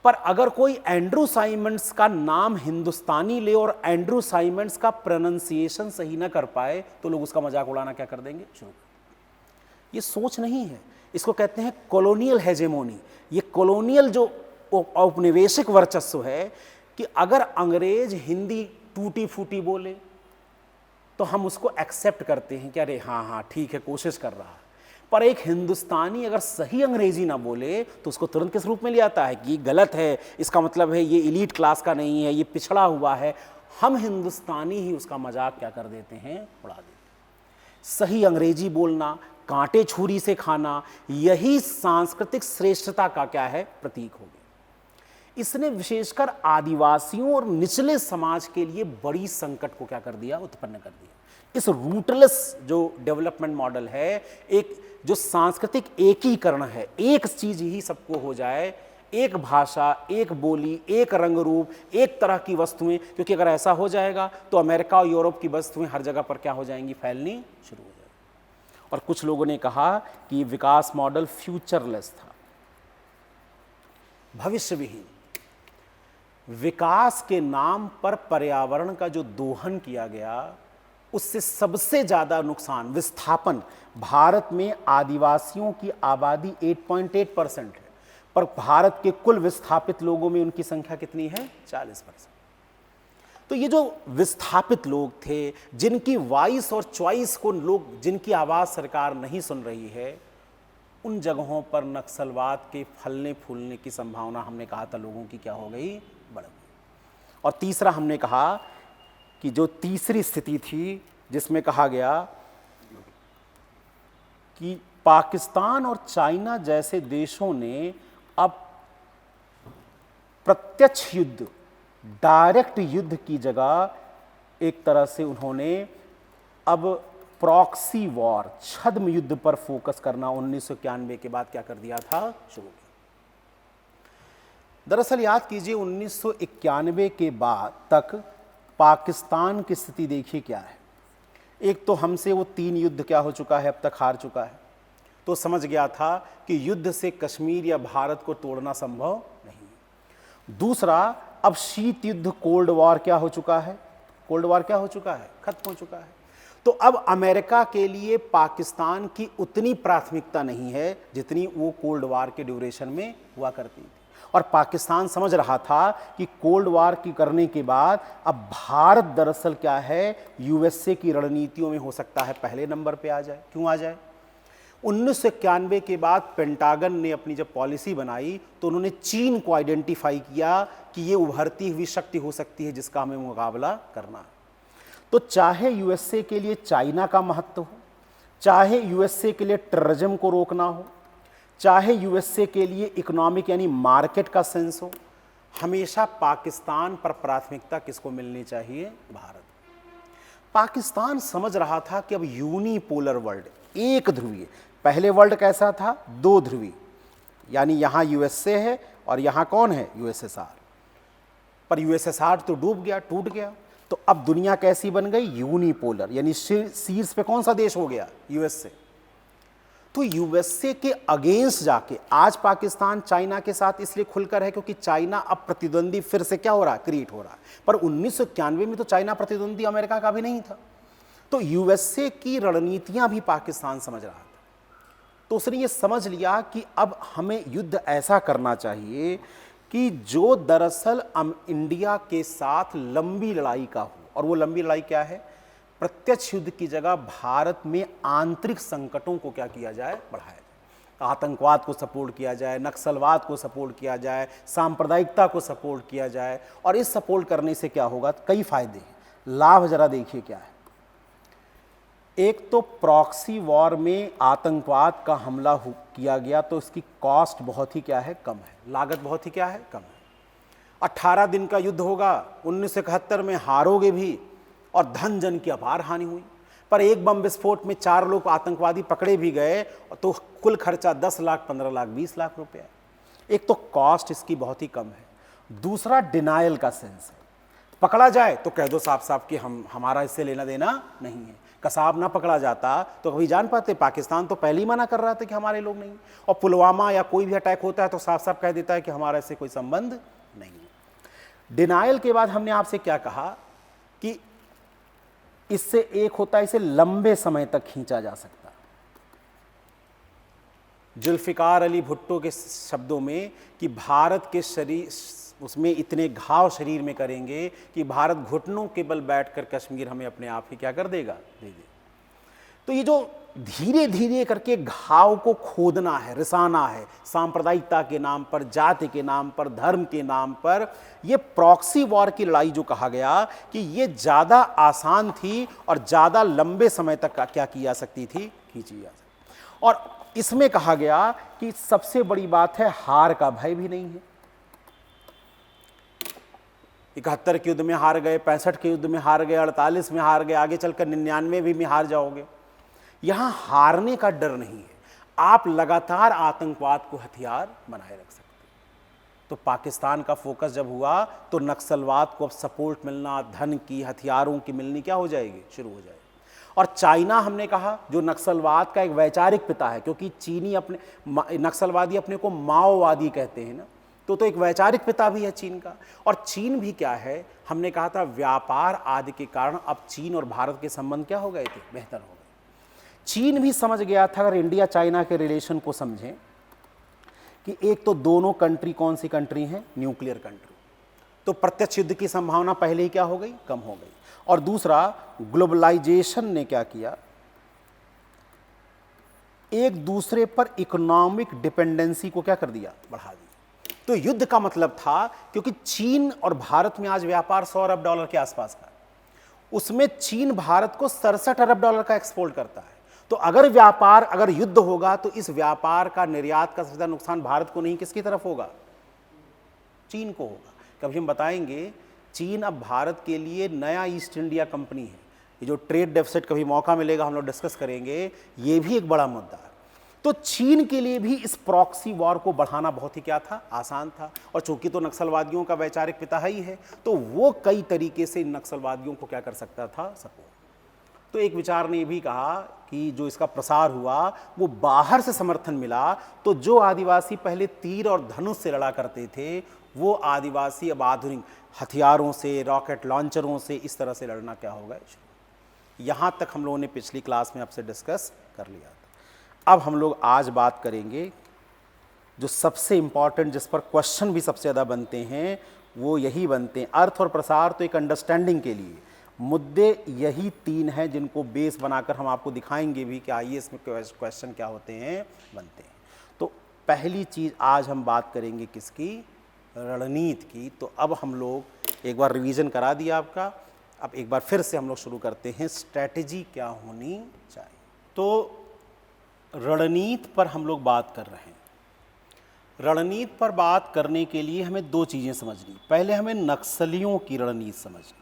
पर अगर कोई एंड्रू साइमंड्स का नाम हिंदुस्तानी ले और एंड्रू साइमंड्स का प्रोनाउंसिएशन सही ना कर पाए, तो लोग उसका मजाक उड़ाना क्या कर देंगे? शुरू कर। ये सोच नहीं है, इसको कहते हैं कॉलोनियल हेजेमोनी। ये कॉलोनियल जो औपनिवेशिक वर्चस्व है कि अगर अंग्रेज हिंदी टूटी फूटी बोले तो हम उसको एक्सेप्ट करते हैं कि अरे हाँ हाँ ठीक है, कोशिश कर रहा है। पर एक हिंदुस्तानी अगर सही अंग्रेजी ना बोले तो उसको तुरंत किस रूप में ले आता है कि गलत है, इसका मतलब है ये एलीट क्लास का नहीं है, ये पिछड़ा हुआ है। हम हिंदुस्तानी ही उसका मजाक क्या कर देते हैं? उड़ा देते हैं। सही अंग्रेजी बोलना, कांटे छुरी से खाना, यही सांस्कृतिक श्रेष्ठता का क्या है? प्रतीक हो गया। इसने विशेषकर आदिवासियों और निचले समाज के लिए बड़ी संकट को क्या कर दिया? उत्पन्न कर दिया। इस रूटलेस जो डेवलपमेंट मॉडल है, एक जो सांस्कृतिक एकीकरण है, एक चीज ही सबको हो जाए, एक भाषा, एक बोली, एक रंग रूप, एक तरह की वस्तुएं। क्योंकि अगर ऐसा हो जाएगा तो अमेरिका और यूरोप की वस्तुएं हर जगह पर क्या हो जाएंगी? फैलनी शुरू हो जाएगी। और कुछ लोगों ने कहा कि विकास मॉडल फ्यूचरलेस था, भविष्य विहीन। विकास के नाम पर पर्यावरण का जो दोहन किया गया, उससे सबसे ज्यादा नुकसान विस्थापन। भारत में आदिवासियों की आबादी 8.8% है, पर भारत के कुल विस्थापित लोगों में उनकी संख्या कितनी है? 40%। तो ये जो विस्थापित लोग थे, जिनकी वॉइस और चॉइस को लोग, जिनकी आवाज सरकार नहीं सुन रही है, उन जगहों पर नक्सलवाद के फलने फूलने की संभावना हमने कहा था लोगों की क्या हो गई, बढ़ गई। और तीसरा हमने कहा कि जो तीसरी स्थिति थी जिसमें कहा गया कि पाकिस्तान और चाइना जैसे देशों ने अब प्रत्यक्ष युद्ध, डायरेक्ट युद्ध की जगह एक तरह से उन्होंने अब प्रॉक्सी वॉर, छद्म युद्ध पर फोकस करना 1991 के बाद क्या कर दिया था, शुरू किया। दरअसल याद कीजिए 1991 के बाद तक पाकिस्तान की स्थिति देखिए क्या है। एक तो हमसे वो 3 युद्ध क्या हो चुका है, अब तक हार चुका है, तो समझ गया था कि युद्ध से कश्मीर या भारत को तोड़ना संभव नहीं। दूसरा, अब शीत युद्ध, कोल्ड वॉर क्या हो चुका है, कोल्ड वॉर क्या हो चुका है, खत्म हो चुका है। तो अब अमेरिका के लिए पाकिस्तान की उतनी प्राथमिकता नहीं है जितनी वो कोल्ड वॉर के ड्यूरेशन में हुआ करती थी। और पाकिस्तान समझ रहा था कि कोल्ड वॉर की करने के बाद अब भारत दरअसल क्या है, यूएसए की रणनीतियों में हो सकता है पहले नंबर पे आ जाए। क्यों आ जाए? 1991 के बाद पेंटागन ने अपनी जब पॉलिसी बनाई तो उन्होंने चीन को आइडेंटिफाई किया कि ये उभरती हुई शक्ति हो सकती है जिसका हमें मुकाबला करना है। तो चाहे यूएसए के लिए चाइना का महत्व हो, चाहे यूएसए के लिए टेररिज्म को रोकना हो, चाहे यूएसए के लिए इकोनॉमिक यानी मार्केट का सेंस हो, हमेशा पाकिस्तान पर प्राथमिकता किसको मिलनी चाहिए, भारत। पाकिस्तान समझ रहा था कि अब यूनिपोलर वर्ल्ड, एक ध्रुवीय, पहले वर्ल्ड कैसा था, 2 ध्रुवीय, यानी यहां यूएसए है और यहां कौन है, यूएसएसआर। पर यूएसएसआर तो डूब गया, टूट गया। तो अब दुनिया कैसी बन गई, यूनिपोलर, यानी शीर्ष पे कौन सा देश हो गया, यूएसए। तो यूएसए के अगेंस्ट जाके आज पाकिस्तान चाइना के साथ इसलिए खुलकर है क्योंकि चाइना अब प्रतिद्वंदी फिर से क्या हो रहा है, क्रिएट हो रहा है। पर 1991 में तो चाइना प्रतिद्वंदी अमेरिका का भी नहीं था। तो यूएसए की रणनीतियां भी पाकिस्तान समझ रहा था। तो उसने ये समझ लिया कि अब हमें युद्ध ऐसा करना चाहिए कि जो दरअसल इंडिया के साथ लंबी लड़ाई का हो। और वो लंबी लड़ाई क्या है, प्रत्यक्ष युद्ध की जगह भारत में आंतरिक संकटों को क्या किया जाए, बढ़ाया जाए। आतंकवाद को सपोर्ट किया जाए, नक्सलवाद को सपोर्ट किया जाए, सांप्रदायिकता को सपोर्ट किया जाए। और इस सपोर्ट करने से क्या होगा, कई फायदे हैं। लाभ जरा देखिए क्या है। एक तो प्रॉक्सी वॉर में आतंकवाद का हमला किया गया तो इसकी कॉस्ट बहुत ही क्या है, कम है, लागत बहुत ही क्या है, कम है। 18 दिन का युद्ध होगा, 1971 में हारोगे भी और धन जन की अपार हानि हुई। पर एक बम विस्फोट में 4 लोग आतंकवादी पकड़े भी गए तो कुल खर्चा 10 लाख, 15 लाख, 20 लाख रुपए है। एक तो कॉस्ट इसकी बहुत ही कम है। दूसरा, डिनायल का सेंस है। पकड़ा जाए तो कह दो साफ साफ कि हमारा इससे लेना देना नहीं है। कसाब ना पकड़ा जाता तो कभी जान पाते, पाकिस्तान तो पहले ही मना कर रहा था कि हमारे लोग नहीं। और पुलवामा या कोई भी अटैक होता है तो साफ साफ कह देता है कि हमारा इससे कोई संबंध नहीं है। डिनायल के बाद हमने आपसे क्या कहा कि इससे एक होता है, इसे लंबे समय तक खींचा जा सकता। जुल्फिकार अली भुट्टो के शब्दों में कि भारत के शरीर उसमें इतने घाव शरीर में करेंगे कि भारत घुटनों के बल बैठकर कश्मीर हमें अपने आप ही क्या कर देगा, दे दे। तो ये जो धीरे धीरे करके घाव को खोदना है, रिसाना है, सांप्रदायिकता के नाम पर, जाति के नाम पर, धर्म के नाम पर, ये प्रॉक्सी वॉर की लड़ाई जो कहा गया कि ये ज़्यादा आसान थी और ज़्यादा लंबे समय तक क्या की जा सकती थी, खींची जा सकती। और इसमें कहा गया कि सबसे बड़ी बात है, हार का भय भी नहीं है। 71 के युद्ध में हार गए, 65 के युद्ध में हार गए, 48 में हार गए, आगे चलकर 99 भी में हार जाओगे। यहां हारने का डर नहीं है। आप लगातार आतंकवाद को हथियार बनाए रख सकते हैं। तो पाकिस्तान का फोकस जब हुआ तो नक्सलवाद को अब सपोर्ट मिलना, धन की, हथियारों की मिलनी क्या हो जाएगी, शुरू हो जाएगी। और चाइना हमने कहा जो नक्सलवाद का एक वैचारिक पिता है, क्योंकि चीनी अपने नक्सलवादी अपने को माओवादी कहते हैं ना, तो एक वैचारिक पिता भी है चीन का। और चीन भी क्या है, हमने कहा था व्यापार आदि के कारण अब चीन और भारत के संबंध क्या हो गए थे, बेहतर हो गए। चीन भी समझ गया था, अगर इंडिया चाइना के रिलेशन को समझें, कि एक तो दोनों कंट्री कौन सी कंट्री हैं, न्यूक्लियर कंट्री, तो प्रत्यक्ष युद्ध की संभावना पहले ही क्या हो गई, कम हो गई। और दूसरा, ग्लोबलाइजेशन ने क्या किया, एक दूसरे पर इकोनॉमिक डिपेंडेंसी को क्या कर दिया, बढ़ा दिया। तो युद्ध का मतलब था, क्योंकि चीन और भारत में आज व्यापार 100 अरब डॉलर के आसपास का है, उसमें चीन भारत को 67 अरब डॉलर का एक्सपोर्ट करता है। तो अगर युद्ध होगा तो इस व्यापार का, निर्यात का सबसे ज्यादा नुकसान भारत को नहीं, किसकी तरफ होगा, चीन को होगा। कभी हम बताएंगे, चीन अब भारत के लिए नया ईस्ट इंडिया कंपनी है। ये जो ट्रेड डेफिसिट, कभी मौका मिलेगा हम लोग डिस्कस करेंगे, ये भी एक बड़ा मुद्दा है। तो चीन के लिए भी इस प्रॉक्सी वॉर को बढ़ाना बहुत ही क्या था, आसान था। और चूंकि तो नक्सलवादियों का वैचारिक पिता ही है, तो वो कई तरीके से इन नक्सलवादियों को क्या कर सकता था, सपोर्ट। तो एक विचार ने भी कहा कि जो इसका प्रसार हुआ वो बाहर से समर्थन मिला, तो जो आदिवासी पहले तीर और धनुष से लड़ा करते थे, वो आदिवासी अब आधुनिक हथियारों से, रॉकेट लॉन्चरों से, इस तरह से लड़ना क्या हो गए। यहाँ तक हम लोगों ने पिछली क्लास में आपसे डिस्कस कर लिया था। अब हम लोग आज बात करेंगे जो सबसे इंपॉर्टेंट, जिस पर क्वेश्चन भी सबसे ज़्यादा बनते हैं, वो यही बनते हैं। अर्थ और प्रसार तो एक अंडरस्टैंडिंग के लिए मुद्दे यही 3 हैं, जिनको बेस बनाकर हम आपको दिखाएंगे भी कि आइए इसमें क्वेश्चन क्या होते हैं, बनते हैं। तो पहली चीज़ आज हम बात करेंगे किसकी, रणनीति की। तो अब हम लोग एक बार रिवीजन करा दिया आपका, अब एक बार फिर से हम लोग शुरू करते हैं, स्ट्रैटेजी क्या होनी चाहिए। तो रणनीति पर हम लोग बात कर रहे हैं। रणनीति पर बात करने के लिए हमें 2 चीज़ें समझनी। पहले हमें नक्सलियों की रणनीति समझनी।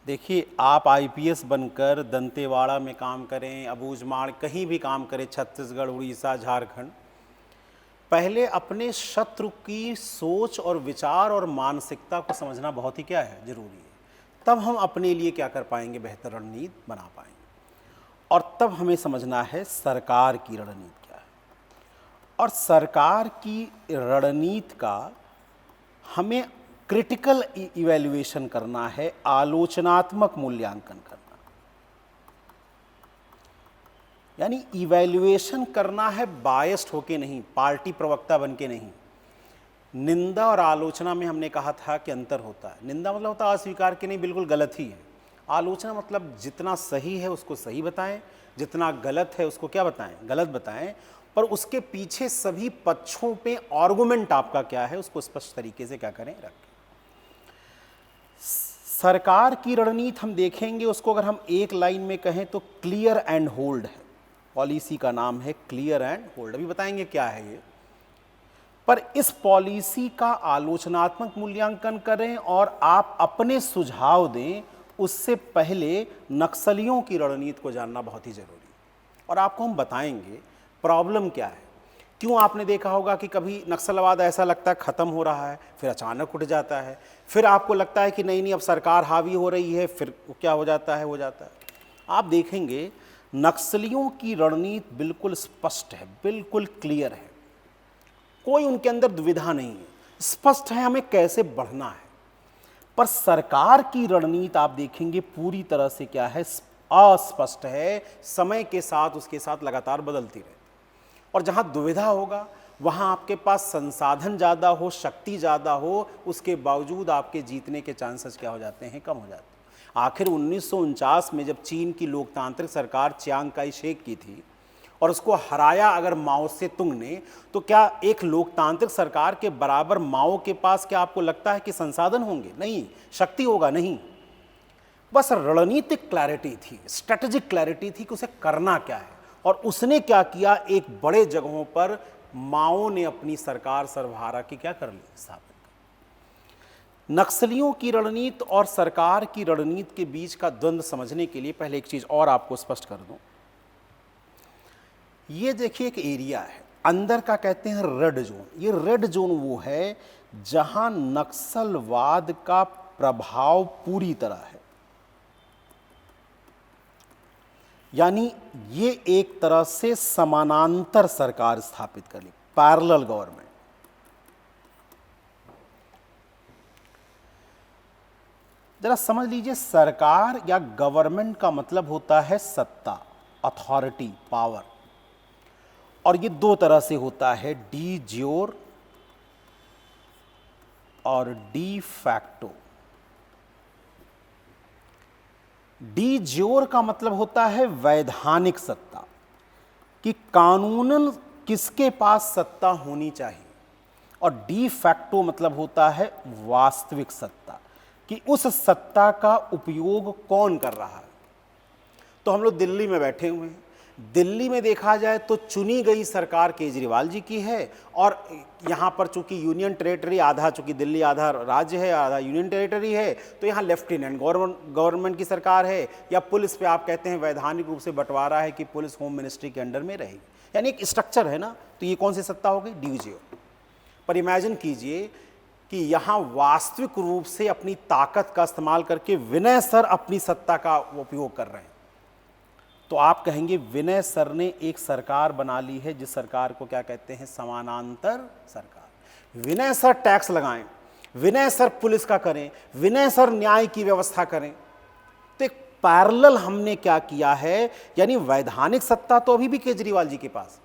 देखिए, आप आईपीएस बनकर दंतेवाड़ा में काम करें, अबूझमाड़ कहीं भी काम करें, छत्तीसगढ़, उड़ीसा, झारखंड, पहले अपने शत्रु की सोच और विचार और मानसिकता को समझना बहुत ही क्या है, जरूरी है। तब हम अपने लिए क्या कर पाएंगे, बेहतर रणनीति बना पाएंगे। और तब हमें समझना है सरकार की रणनीति क्या है। और सरकार की रणनीति का हमें क्रिटिकल इवैल्यूएशन करना है, आलोचनात्मक मूल्यांकन करना, यानी इवैल्यूएशन करना है बायस्ड होके नहीं, पार्टी प्रवक्ता बन के नहीं। निंदा और आलोचना में हमने कहा था कि अंतर होता है। निंदा मतलब होता है अस्वीकार के नहीं, बिल्कुल गलत ही है। आलोचना मतलब जितना सही है उसको सही बताएं, जितना गलत है उसको क्या बताएं, गलत बताएं, पर उसके पीछे सभी पक्षों पे आर्गुमेंट आपका क्या है उसको स्पष्ट तरीके से क्या करें, रखें। सरकार की रणनीति हम देखेंगे, उसको अगर हम एक लाइन में कहें तो क्लियर एंड होल्ड है। पॉलिसी का नाम है क्लियर एंड होल्ड, अभी बताएंगे क्या है ये। पर इस पॉलिसी का आलोचनात्मक मूल्यांकन करें और आप अपने सुझाव दें, उससे पहले नक्सलियों की रणनीति को जानना बहुत ही जरूरी है। और आपको हम बताएंगे प्रॉब्लम क्या है। क्यों आपने देखा होगा कि कभी नक्सलवाद ऐसा लगता है ख़त्म हो रहा है, फिर अचानक उठ जाता है, फिर आपको लगता है कि नहीं नहीं अब सरकार हावी हो रही है, फिर क्या हो जाता है, हो जाता है। आप देखेंगे नक्सलियों की रणनीति बिल्कुल स्पष्ट है, बिल्कुल क्लियर है, कोई उनके अंदर दुविधा नहीं है, स्पष्ट है हमें कैसे बढ़ना है। पर सरकार की रणनीति आप देखेंगे पूरी तरह से क्या है, अस्पष्ट है, समय के साथ उसके साथ लगातार बदलती रहती। और जहां दुविधा होगा वहां आपके पास संसाधन ज़्यादा हो, शक्ति ज़्यादा हो, उसके बावजूद आपके जीतने के चांसेस क्या हो जाते हैं, कम हो जाते हैं। आखिर 1949 में जब चीन की लोकतांत्रिक सरकार चियांग काई शेक की थी और उसको हराया अगर माओ से तुंग ने, तो क्या एक लोकतांत्रिक सरकार के बराबर माओ के पास क्या आपको लगता है कि संसाधन होंगे? नहीं। शक्ति होगा? नहीं। बस रणनीतिक क्लैरिटी थी, स्ट्रेटेजिक क्लैरिटी थी कि उसे करना क्या है। और उसने क्या किया, एक बड़े जगहों पर माओ ने अपनी सरकार सर्वहारा की क्या कर ली, स्थापित। नक्सलियों की रणनीति और सरकार की रणनीति के बीच का द्वंद्व समझने के लिए पहले एक चीज और आपको स्पष्ट कर दूं। ये देखिए एक एरिया है, अंदर का कहते हैं रेड जोन। ये रेड जोन वो है जहां नक्सलवाद का प्रभाव पूरी तरह है, यानी ये एक तरह से समानांतर सरकार स्थापित कर ली, पैरेलल गवर्नमेंट। जरा समझ लीजिए, सरकार या गवर्नमेंट का मतलब होता है सत्ता, अथॉरिटी, पावर। और ये 2 तरह से होता है, डी ज्योर और डी फैक्टो। डी ज्योर का मतलब होता है वैधानिक सत्ता, कि कानूनन किसके पास सत्ता होनी चाहिए। और डी फैक्टो मतलब होता है वास्तविक सत्ता, कि उस सत्ता का उपयोग कौन कर रहा है। तो हम लोग दिल्ली में बैठे हुए हैं, दिल्ली में देखा जाए तो चुनी गई सरकार केजरीवाल जी की है, और यहाँ पर चूंकि यूनियन टेरिटरी आधा, चूंकि दिल्ली आधा राज्य है आधा यूनियन टेरिटरी है, तो यहाँ लेफ्टिनेंट गवर्नमेंट की सरकार है, या पुलिस पे आप कहते हैं वैधानिक रूप से बंटवारा है कि पुलिस होम मिनिस्ट्री के अंडर में रहेगी, यानी एक स्ट्रक्चर है ना। तो ये कौन सी सत्ता हो गई? डी। पर इमेजिन कीजिए कि यहाँ वास्तविक रूप से अपनी ताकत का इस्तेमाल करके विनय सर अपनी सत्ता का उपयोग कर रहे हैं। तो आप कहेंगे विनय सर ने एक सरकार बना ली है, जिस सरकार को क्या कहते हैं? समानांतर सरकार। विनय सर टैक्स लगाएं, विनय सर पुलिस का करें, विनय सर न्याय की व्यवस्था करें। तो एक पैरेलल हमने क्या किया है, यानी वैधानिक सत्ता तो अभी भी केजरीवाल जी के पास,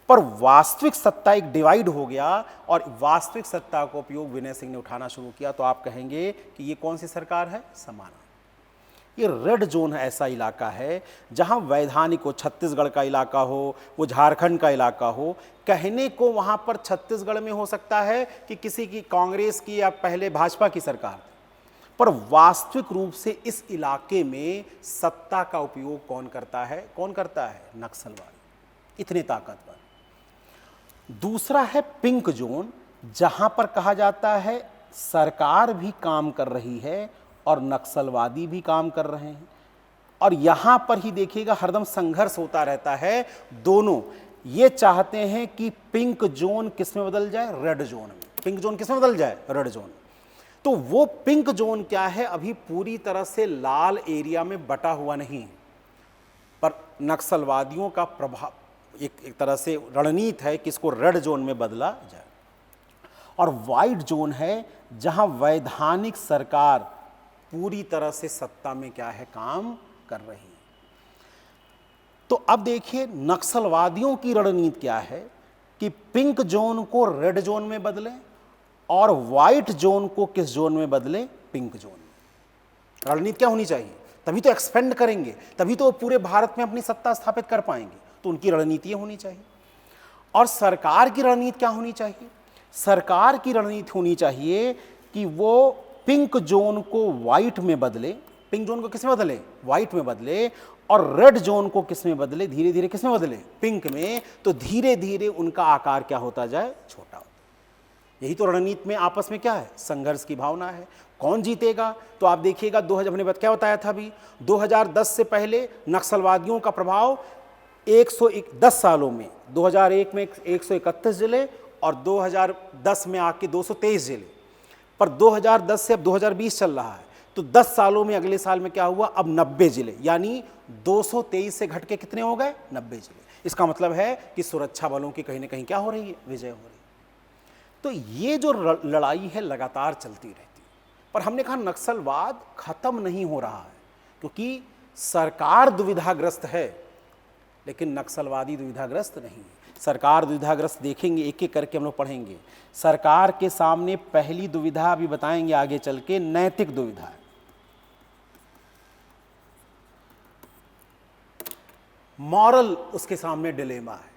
पर वास्तविक सत्ता एक डिवाइड हो गया, और वास्तविक सत्ता का उपयोग विनय सिंह ने उठाना शुरू किया। तो आप कहेंगे कि ये कौन सी सरकार है? समानांतर। ये रेड जोन ऐसा इलाका है जहां वैधानिक हो, छत्तीसगढ़ का इलाका हो, वो झारखंड का इलाका हो, कहने को वहां पर छत्तीसगढ़ में हो सकता है कि किसी की कांग्रेस की या पहले भाजपा की सरकार, पर वास्तविक रूप से इस इलाके में सत्ता का उपयोग कौन करता है? कौन करता है? नक्सलवादी, इतने ताकतवर। दूसरा है पिंक जोन, जहां पर कहा जाता है सरकार भी काम कर रही है और नक्सलवादी भी काम कर रहे हैं, और यहां पर ही देखिएगा हरदम संघर्ष होता रहता है। दोनों ये चाहते हैं कि पिंक जोन किस में बदल जाए? रेड जोन में। पिंक जोन किस में बदल जाए? Red zone. तो वो पिंक जोन क्या है? अभी पूरी तरह से लाल एरिया में बटा हुआ नहीं, पर नक्सलवादियों का प्रभाव एक तरह से रणनीति है कि इसको रेड जोन में बदला जाए। और वाइट जोन है जहां वैधानिक सरकार पूरी तरह से सत्ता में क्या है? काम कर रही है। तो अब देखिए नक्सलवादियों की रणनीति क्या है कि पिंक जोन को रेड जोन में बदलें और व्हाइट जोन को किस जोन में बदलें? पिंक जोन में। रणनीति क्या होनी चाहिए? तभी तो एक्सपेंड करेंगे, तभी तो पूरे भारत में अपनी सत्ता स्थापित कर पाएंगे। तो उनकी रणनीति होनी चाहिए। और सरकार की रणनीति क्या होनी चाहिए? सरकार की रणनीति होनी चाहिए कि वो पिंक जोन को व्हाइट में बदले। पिंक जोन को किस में बदले? व्हाइट में बदले। और रेड जोन को किस में बदले? धीरे धीरे किस में बदले? पिंक में। तो धीरे धीरे उनका आकार क्या होता जाए? छोटा होता। यही तो रणनीति में आपस में क्या है? संघर्ष की भावना है। कौन जीतेगा? तो आप देखिएगा 2000 हमने क्या बताया था अभी, 2010 से पहले नक्सलवादियों का प्रभाव 110 सालों में 2001 में 131 जिले और 2010 में आके 223 जिले, पर 2010 से अब 2020 चल रहा है, तो 10 सालों में अगले साल में क्या हुआ? अब 90 जिले, यानी 223 से घट के कितने हो गए? 90 जिले। इसका मतलब है कि सुरक्षा बलों की कहीं ना कहीं क्या हो रही है? विजय हो रही है। तो ये जो लड़ाई है लगातार चलती रहती है। पर हमने कहा नक्सलवाद खत्म नहीं हो रहा है, क्योंकि सरकार दुविधाग्रस्त है, लेकिन नक्सलवादी दुविधाग्रस्त नहीं है। सरकार दुविधाग्रस्त देखेंगे, एक एक करके हम लोग पढ़ेंगे। सरकार के सामने पहली दुविधा अभी बताएंगे आगे चल के, नैतिक दुविधा है। मॉरल उसके सामने डिलेमा है।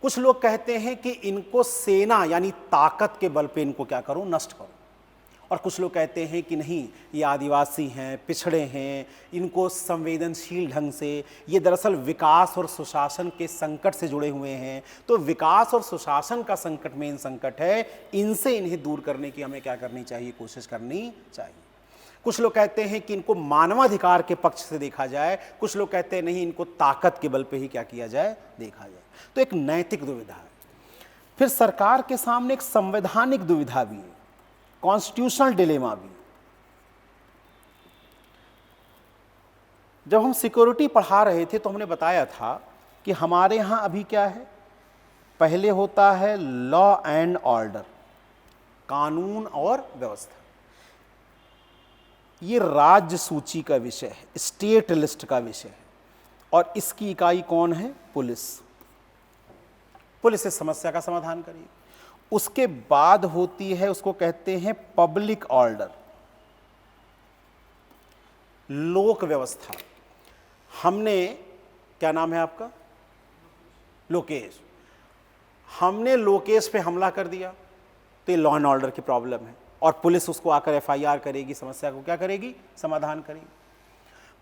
कुछ लोग कहते हैं कि इनको सेना यानी ताकत के बल पे इनको क्या करो? नष्ट करो। और कुछ लोग कहते हैं कि नहीं, ये आदिवासी हैं, पिछड़े हैं, इनको संवेदनशील ढंग से, ये दरअसल विकास और सुशासन के संकट से जुड़े हुए हैं, तो विकास और सुशासन का संकट मेन संकट है, इनसे इन्हें दूर करने की हमें क्या करनी चाहिए? कोशिश करनी चाहिए। कुछ लोग कहते हैं कि इनको मानवाधिकार के पक्ष से देखा जाए, कुछ लोग कहते हैं नहीं, इनको ताकत के बल पे ही क्या किया जाए? देखा जाए। तो एक नैतिक दुविधा है। फिर सरकार के सामने एक संवैधानिक दुविधा भी है, कॉन्स्टिट्यूशनल डिलेमा भी। जब हम सिक्योरिटी पढ़ा रहे थे तो हमने बताया था कि हमारे यहां अभी क्या है? पहले होता है लॉ एंड ऑर्डर, कानून और व्यवस्था। ये राज्य सूची का विषय है, स्टेट लिस्ट का विषय है, और इसकी इकाई कौन है? पुलिस। पुलिस इस समस्या का समाधान करेगी। उसके बाद होती है, उसको कहते हैं पब्लिक ऑर्डर। लोक व्यवस्था, हमने, क्या नाम है आपका? लोकेश। हमने लोकेश पे हमला कर दिया तो ये लॉ एंड ऑर्डर की प्रॉब्लम है और पुलिस उसको आकर एफआईआर करेगी, समस्या को क्या करेगी? समाधान करेगी।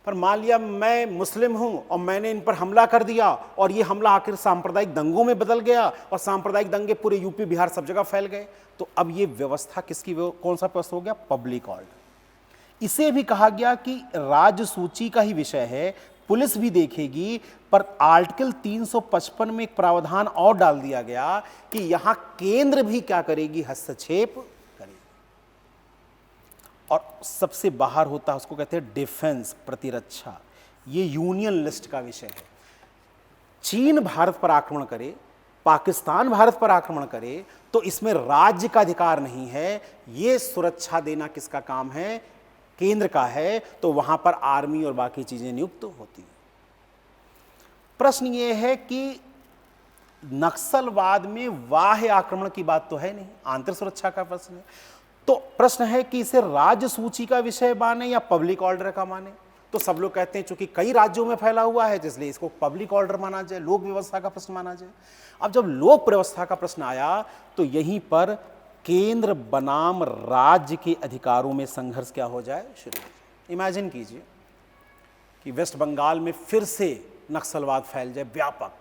पर मान लिया मैं मुस्लिम हूं और मैंने इन पर हमला कर दिया और ये हमला आखिर सांप्रदायिक दंगों में बदल गया और सांप्रदायिक दंगे पूरे यूपी बिहार सब जगह फैल गए, तो अब ये व्यवस्था किसकी, कौन सा व्यवस्था हो गया? Public order. इसे भी कहा गया कि राज्य सूची का ही विषय है, पुलिस भी देखेगी, पर आर्टिकल 355 में एक प्रावधान और डाल दिया गया कि यहां केंद्र भी क्या करेगी? हस्तक्षेप करेगी। और सबसे बाहर होता है, उसको कहते हैं डिफेंस, प्रतिरक्षा। ये यूनियन लिस्ट का विषय है। चीन भारत पर आक्रमण करे, पाकिस्तान भारत पर आक्रमण करे, तो इसमें राज्य का अधिकार नहीं है, ये सुरक्षा देना किसका काम है? केंद्र का है। तो वहां पर आर्मी और बाकी चीजें नियुक्त होती हैं। प्रश्न ये है कि नक्सलवाद में बाह्य आक्रमण की बात तो है नहीं, आंतरिक सुरक्षा का प्रश्न है। तो प्रश्न है कि इसे राज्य सूची का विषय माने या पब्लिक ऑर्डर का माने? तो सब लोग कहते हैं चूंकि कई राज्यों में फैला हुआ है तो इसलिए इसको पब्लिक ऑर्डर माना जाए, लोक व्यवस्था का प्रश्न माना जाए। अब जब लोक व्यवस्था का प्रश्न आया तो यहीं पर केंद्र बनाम राज्य के अधिकारों में संघर्ष क्या हो जाए? शुरू हो जाए। इमेजिन कीजिए कि वेस्ट बंगाल में फिर से नक्सलवाद फैल जाए व्यापक,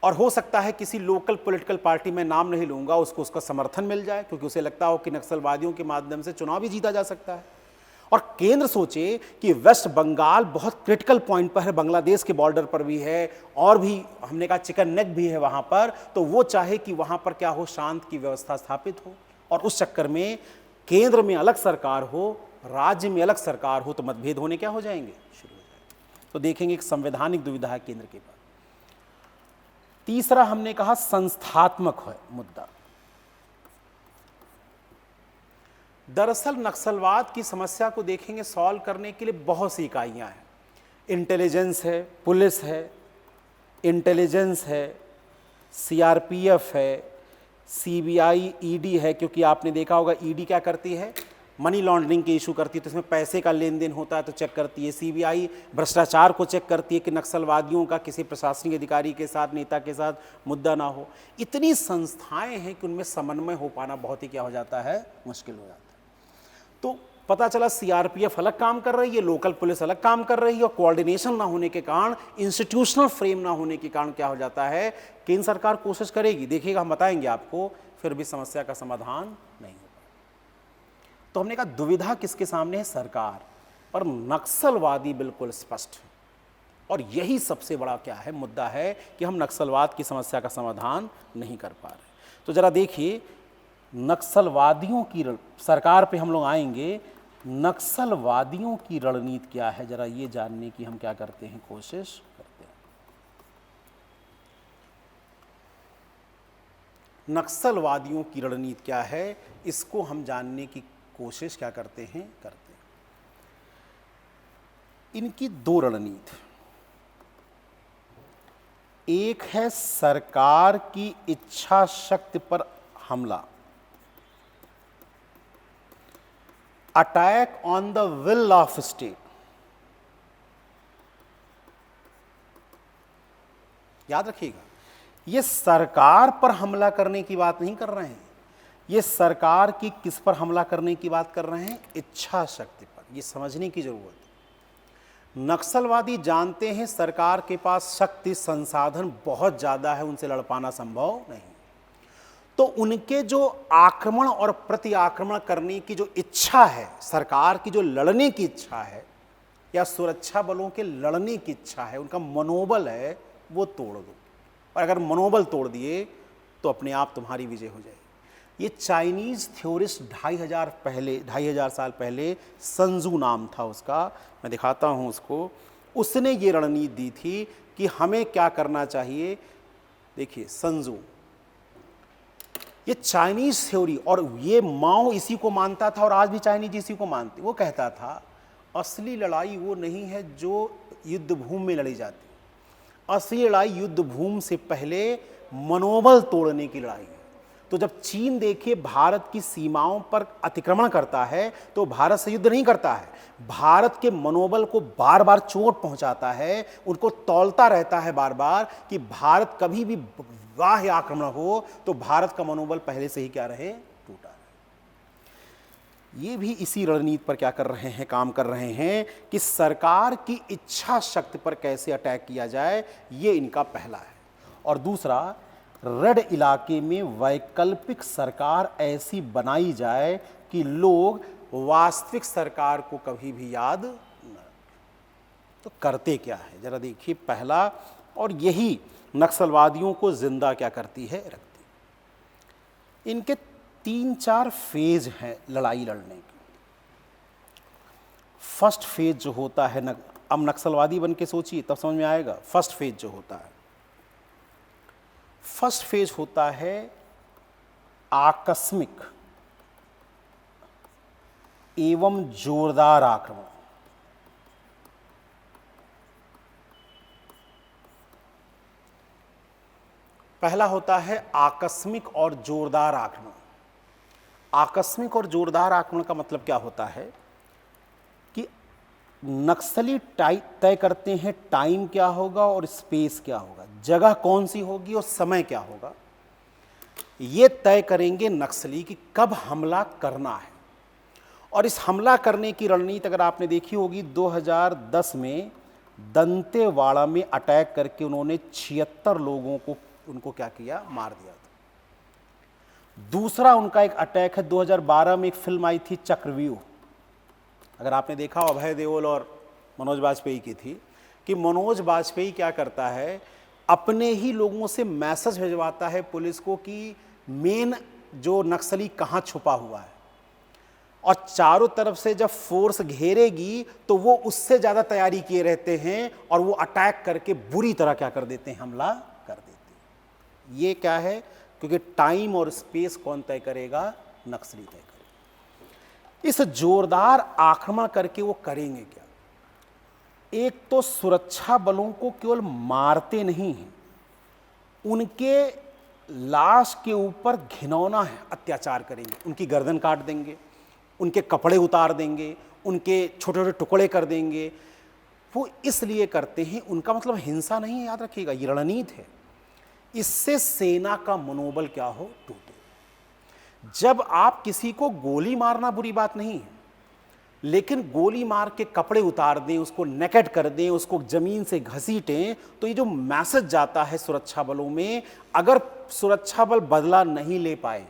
और हो सकता है किसी लोकल पॉलिटिकल पार्टी, में नाम नहीं लूंगा, उसको उसका समर्थन मिल जाए क्योंकि उसे लगता हो कि नक्सलवादियों के माध्यम से चुनाव भी जीता जा सकता है। और केंद्र सोचे कि वेस्ट बंगाल बहुत क्रिटिकल पॉइंट पर है, बांग्लादेश के बॉर्डर पर भी है और भी हमने कहा चिकन नेक भी है वहां पर, तो वो चाहे कि वहां पर क्या हो? शांत की व्यवस्था स्थापित हो। और उस चक्कर में केंद्र में अलग सरकार हो, राज्य में अलग सरकार हो, तो मतभेद होने क्या हो जाएंगे? शुरू हो जाएंगे। तो देखेंगे एक संवैधानिक दुविधा है केंद्र के पास। तीसरा हमने कहा संस्थात्मक है मुद्दा। दरअसल नक्सलवाद की समस्या को देखेंगे सॉल्व करने के लिए बहुत सी इकाइयां हैं। इंटेलिजेंस है, पुलिस है, इंटेलिजेंस है, सीआरपीएफ है, सीबीआई, ईडी है, क्योंकि आपने देखा होगा ईडी क्या करती है? मनी लॉन्ड्रिंग के इशू करती है, तो इसमें पैसे का लेन देन होता है तो चेक करती है। सीबीआई भ्रष्टाचार को चेक करती है कि नक्सलवादियों का किसी प्रशासनिक अधिकारी के साथ, नेता के साथ मुद्दा ना हो। इतनी संस्थाएं हैं कि उनमें समन्वय हो पाना बहुत ही क्या हो जाता है? मुश्किल हो जाता है। तो पता चला सीआरपीएफ अलग काम कर रही है, लोकल पुलिस अलग काम कर रही है, और कोऑर्डिनेशन ना होने के कारण, इंस्टीट्यूशनल फ्रेम ना होने के कारण क्या हो जाता है? केंद्र सरकार कोशिश करेगी, देखिएगा हम बताएंगे आपको, फिर भी समस्या का समाधान नहीं होगा। तो हमने कहा दुविधा किसके सामने है? सरकार। पर नक्सलवादी बिल्कुल स्पष्ट है, और यही सबसे बड़ा क्या है? मुद्दा है कि हम नक्सलवाद की समस्या का समाधान नहीं कर पा रहे। तो जरा देखिए, नक्सलवादियों की सरकार पे हम लोग आएंगे, नक्सलवादियों की रणनीति क्या है, जरा ये जानने की हम क्या करते हैं? कोशिश करते हैं। नक्सलवादियों की रणनीति क्या है, इसको हम जानने की कोशिश क्या करते हैं? करते हैं। इनकी दो रणनीति, एक है सरकार की इच्छा शक्ति पर हमला, attack on the will of state. याद रखिएगा, ये सरकार पर हमला करने की बात नहीं कर रहे हैं, ये सरकार की किस पर हमला करने की बात कर रहे हैं? इच्छा शक्ति पर। ये समझने की जरूरत है। नक्सलवादी जानते हैं सरकार के पास शक्ति संसाधन बहुत ज्यादा है, उनसे लड़ पाना संभव नहीं, तो उनके जो आक्रमण और प्रति आक्रमण करने की जो इच्छा है, सरकार की जो लड़ने की इच्छा है या सुरक्षा बलों के लड़ने की इच्छा है, उनका मनोबल है, वो तोड़ दो। और अगर मनोबल तोड़ दिए तो अपने आप तुम्हारी विजय हो जाएगी। ये चाइनीज थ्योरिस्ट 2500 साल पहले, संजू नाम था उसका, मैं दिखाता हूँ उसको, उसने ये रणनीति दी थी कि हमें क्या करना चाहिए। देखिए संजू, ये चाइनीज थ्योरी, और ये माओ इसी को मानता था और आज भी चाइनीज इसी को मानते। वो कहता था असली लड़ाई वो नहीं है जो युद्ध भूमि में लड़ी जाती, असली लड़ाई युद्ध भूमि से पहले मनोबल तोड़ने की लड़ाई है। तो तो जब चीन देखिए भारत की सीमाओं पर अतिक्रमण करता है तो भारत से युद्ध नहीं करता है, भारत के मनोबल को बार बार चोट पहुंचाता है, उनको तौलता रहता है बार बार कि भारत कभी भी बाह्य आक्रमण हो तो भारत का मनोबल पहले से ही क्या रहे, टूटा रहे। ये भी इसी रणनीति पर क्या कर रहे हैं, काम कर रहे हैं कि सरकार की इच्छा शक्ति पर कैसे अटैक किया जाए, ये इनका पहला है। और दूसरा, रेड इलाके में वैकल्पिक सरकार ऐसी बनाई जाए कि लोग वास्तविक सरकार को कभी भी याद न। तो करते क्या है जरा देखिए पहला, और यही नक्सलवादियों को जिंदा क्या करती है, रखती। इनके 3-4 फेज हैं लड़ाई लड़ने के। फर्स्ट फेज जो होता है अब नक्सलवादी बन के सोचिए तब समझ में आएगा। फर्स्ट फेज जो होता है, फर्स्ट फेज होता है आकस्मिक एवं जोरदार आक्रमण। पहला होता है आकस्मिक और जोरदार आक्रमण। आकस्मिक और जोरदार आक्रमण का मतलब क्या होता है कि नक्सली तय करते हैं टाइम क्या होगा और स्पेस क्या होगा, जगह कौन सी होगी और समय क्या होगा। ये तय करेंगे नक्सली कि कब हमला करना है। और इस हमला करने की रणनीति अगर आपने देखी होगी, 2010 में दंतेवाड़ा में अटैक करके उन्होंने 76 लोगों को उनको क्या किया, मार दिया था। दूसरा उनका एक अटैक है 2012 में, एक फिल्म आई थी चक्रव्यूह, अगर आपने देखा अभय देओल और मनोज बाजपेयी की थी, कि मनोज बाजपेयी क्या करता है, अपने ही लोगों से मैसेज भिजवाता है पुलिस को कि मेन जो नक्सली कहाँ छुपा हुआ है, और चारों तरफ से जब फोर्स घेरेगी तो वो उससे ज़्यादा तैयारी किए रहते हैं और वो अटैक करके बुरी तरह क्या कर देते हैं, हमला कर देते हैं। ये क्या है, क्योंकि टाइम और स्पेस कौन तय करेगा, नक्सली तय करेगा। इस जोरदार आक्रमण करके वो करेंगे क्या, एक तो सुरक्षा बलों को केवल मारते नहीं हैं, उनके लाश के ऊपर घिनौना है अत्याचार करेंगे, उनकी गर्दन काट देंगे, उनके कपड़े उतार देंगे, उनके छोटे छोटे टुकड़े कर देंगे। वो इसलिए करते हैं, उनका मतलब हिंसा नहीं है, याद रखिएगा, ये रणनीति है। इससे सेना का मनोबल क्या हो, टूटे। जब आप किसी को गोली मारना बुरी बात नहीं है, लेकिन गोली मार के कपड़े उतार दें, उसको नेकेड कर दें, उसको जमीन से घसीटें, तो ये जो मैसेज जाता है सुरक्षा बलों में, अगर सुरक्षा बल बदला नहीं ले पाए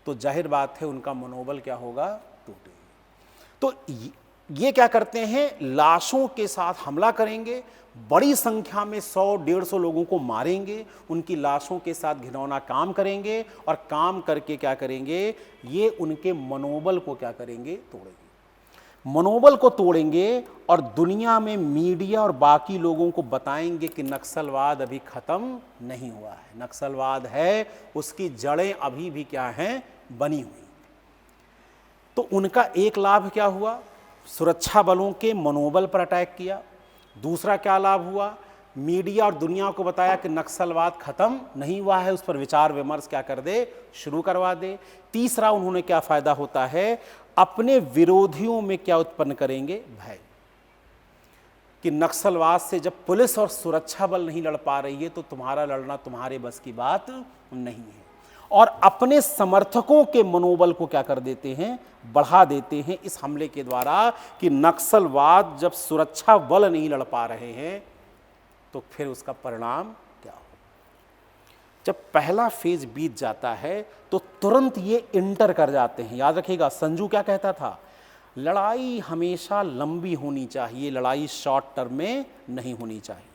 तो जाहिर बात है उनका मनोबल क्या होगा, टूटे। तो ये क्या करते हैं, लाशों के साथ हमला करेंगे, बड़ी संख्या में 100-150 लोगों को मारेंगे, उनकी लाशों के साथ घिनौना काम करेंगे, और काम करके क्या करेंगे, ये उनके मनोबल को क्या करेंगे, तोड़ेंगे। मनोबल को तोड़ेंगे और दुनिया में मीडिया और बाकी लोगों को बताएंगे कि नक्सलवाद अभी खत्म नहीं हुआ है, नक्सलवाद है, उसकी जड़ें अभी भी क्या हैं, बनी हुई। तो उनका एक लाभ क्या हुआ, सुरक्षा बलों के मनोबल पर अटैक किया। दूसरा क्या लाभ हुआ, मीडिया और दुनिया को बताया कि नक्सलवाद खत्म नहीं हुआ है, उस पर विचार विमर्श क्या कर दे, शुरू करवा दे। तीसरा उन्होंने क्या फायदा होता है, अपने विरोधियों में क्या उत्पन्न करेंगे, भय, कि नक्सलवाद से जब पुलिस और सुरक्षा बल नहीं लड़ पा रही है तो तुम्हारा लड़ना तुम्हारे बस की बात नहीं है। और अपने समर्थकों के मनोबल को क्या कर देते हैं, बढ़ा देते हैं इस हमले के द्वारा, कि नक्सलवाद जब सुरक्षा बल नहीं लड़ पा रहे हैं तो फिर उसका परिणाम क्या हो। जब पहला फेज बीत जाता है तो तुरंत ये इंटर कर जाते हैं। याद रखिएगा, संजू क्या कहता था, लड़ाई हमेशा लंबी होनी चाहिए, लड़ाई शॉर्ट टर्म में नहीं होनी चाहिए।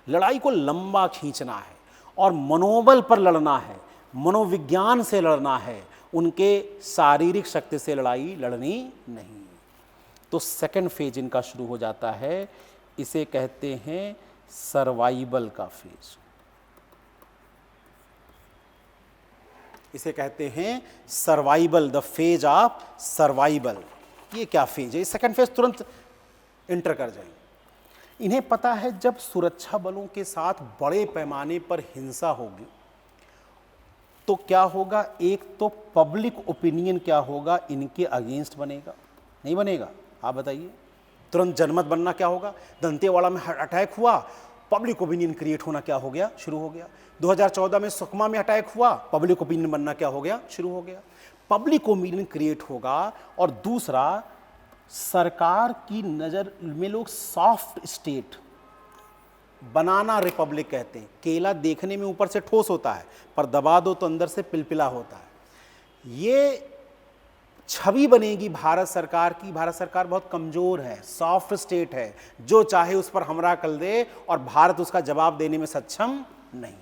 लड़ाई को लंबा खींचना है और मनोबल पर लड़ना है, मनोविज्ञान से लड़ना है, उनके शारीरिक शक्ति से लड़ाई लड़नी नहीं। तो सेकंड फेज इनका शुरू हो जाता है, इसे कहते हैं सर्वाइवल का फेज। इसे कहते हैं survival, the phase of survival. ये क्या फेज है, ये सेकंड फेज तुरंत इंटर कर जाएंगे। इन्हें पता है जब सुरक्षा बलों के साथ बड़े पैमाने पर हिंसा होगी तो क्या होगा, एक तो पब्लिक ओपिनियन क्या होगा, इनके अगेंस्ट बनेगा, नहीं बनेगा? आप बताइए। तुरंत जनमत बनना क्या होगा, दंतेवाड़ा में अटैक हुआ, पब्लिक ओपिनियन क्रिएट होना क्या हो गया, शुरू हो गया। 2014 में सुकमा में अटैक हुआ, पब्लिक ओपिनियन बनना क्या हो गया, शुरू हो गया। पब्लिक ओपिनियन क्रिएट होगा। और दूसरा, सरकार की नज़र में लोग सॉफ्ट स्टेट, बनाना रिपब्लिक कहते हैं। केला देखने में ऊपर से ठोस होता है, पर दबा दो तो अंदर से पिलपिला होता है। ये छवि बनेगी भारत सरकार की। भारत सरकार बहुत कमज़ोर है, सॉफ्ट स्टेट है, जो चाहे उस पर हमला कर दे और भारत उसका जवाब देने में सक्षम नहीं।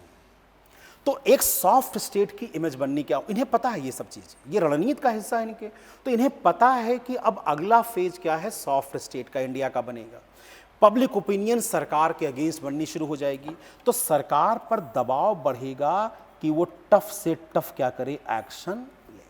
तो एक सॉफ्ट स्टेट की इमेज बननी क्या, इन्हें पता है ये सब चीज़, ये रणनीति का हिस्सा है इनके। तो इन्हें पता है कि अब अगला फेज क्या है, सॉफ्ट स्टेट का इंडिया का बनेगा। पब्लिक ओपिनियन सरकार के अगेंस्ट बननी शुरू हो जाएगी, तो सरकार पर दबाव बढ़ेगा कि वो टफ से टफ क्या करे, एक्शन ले।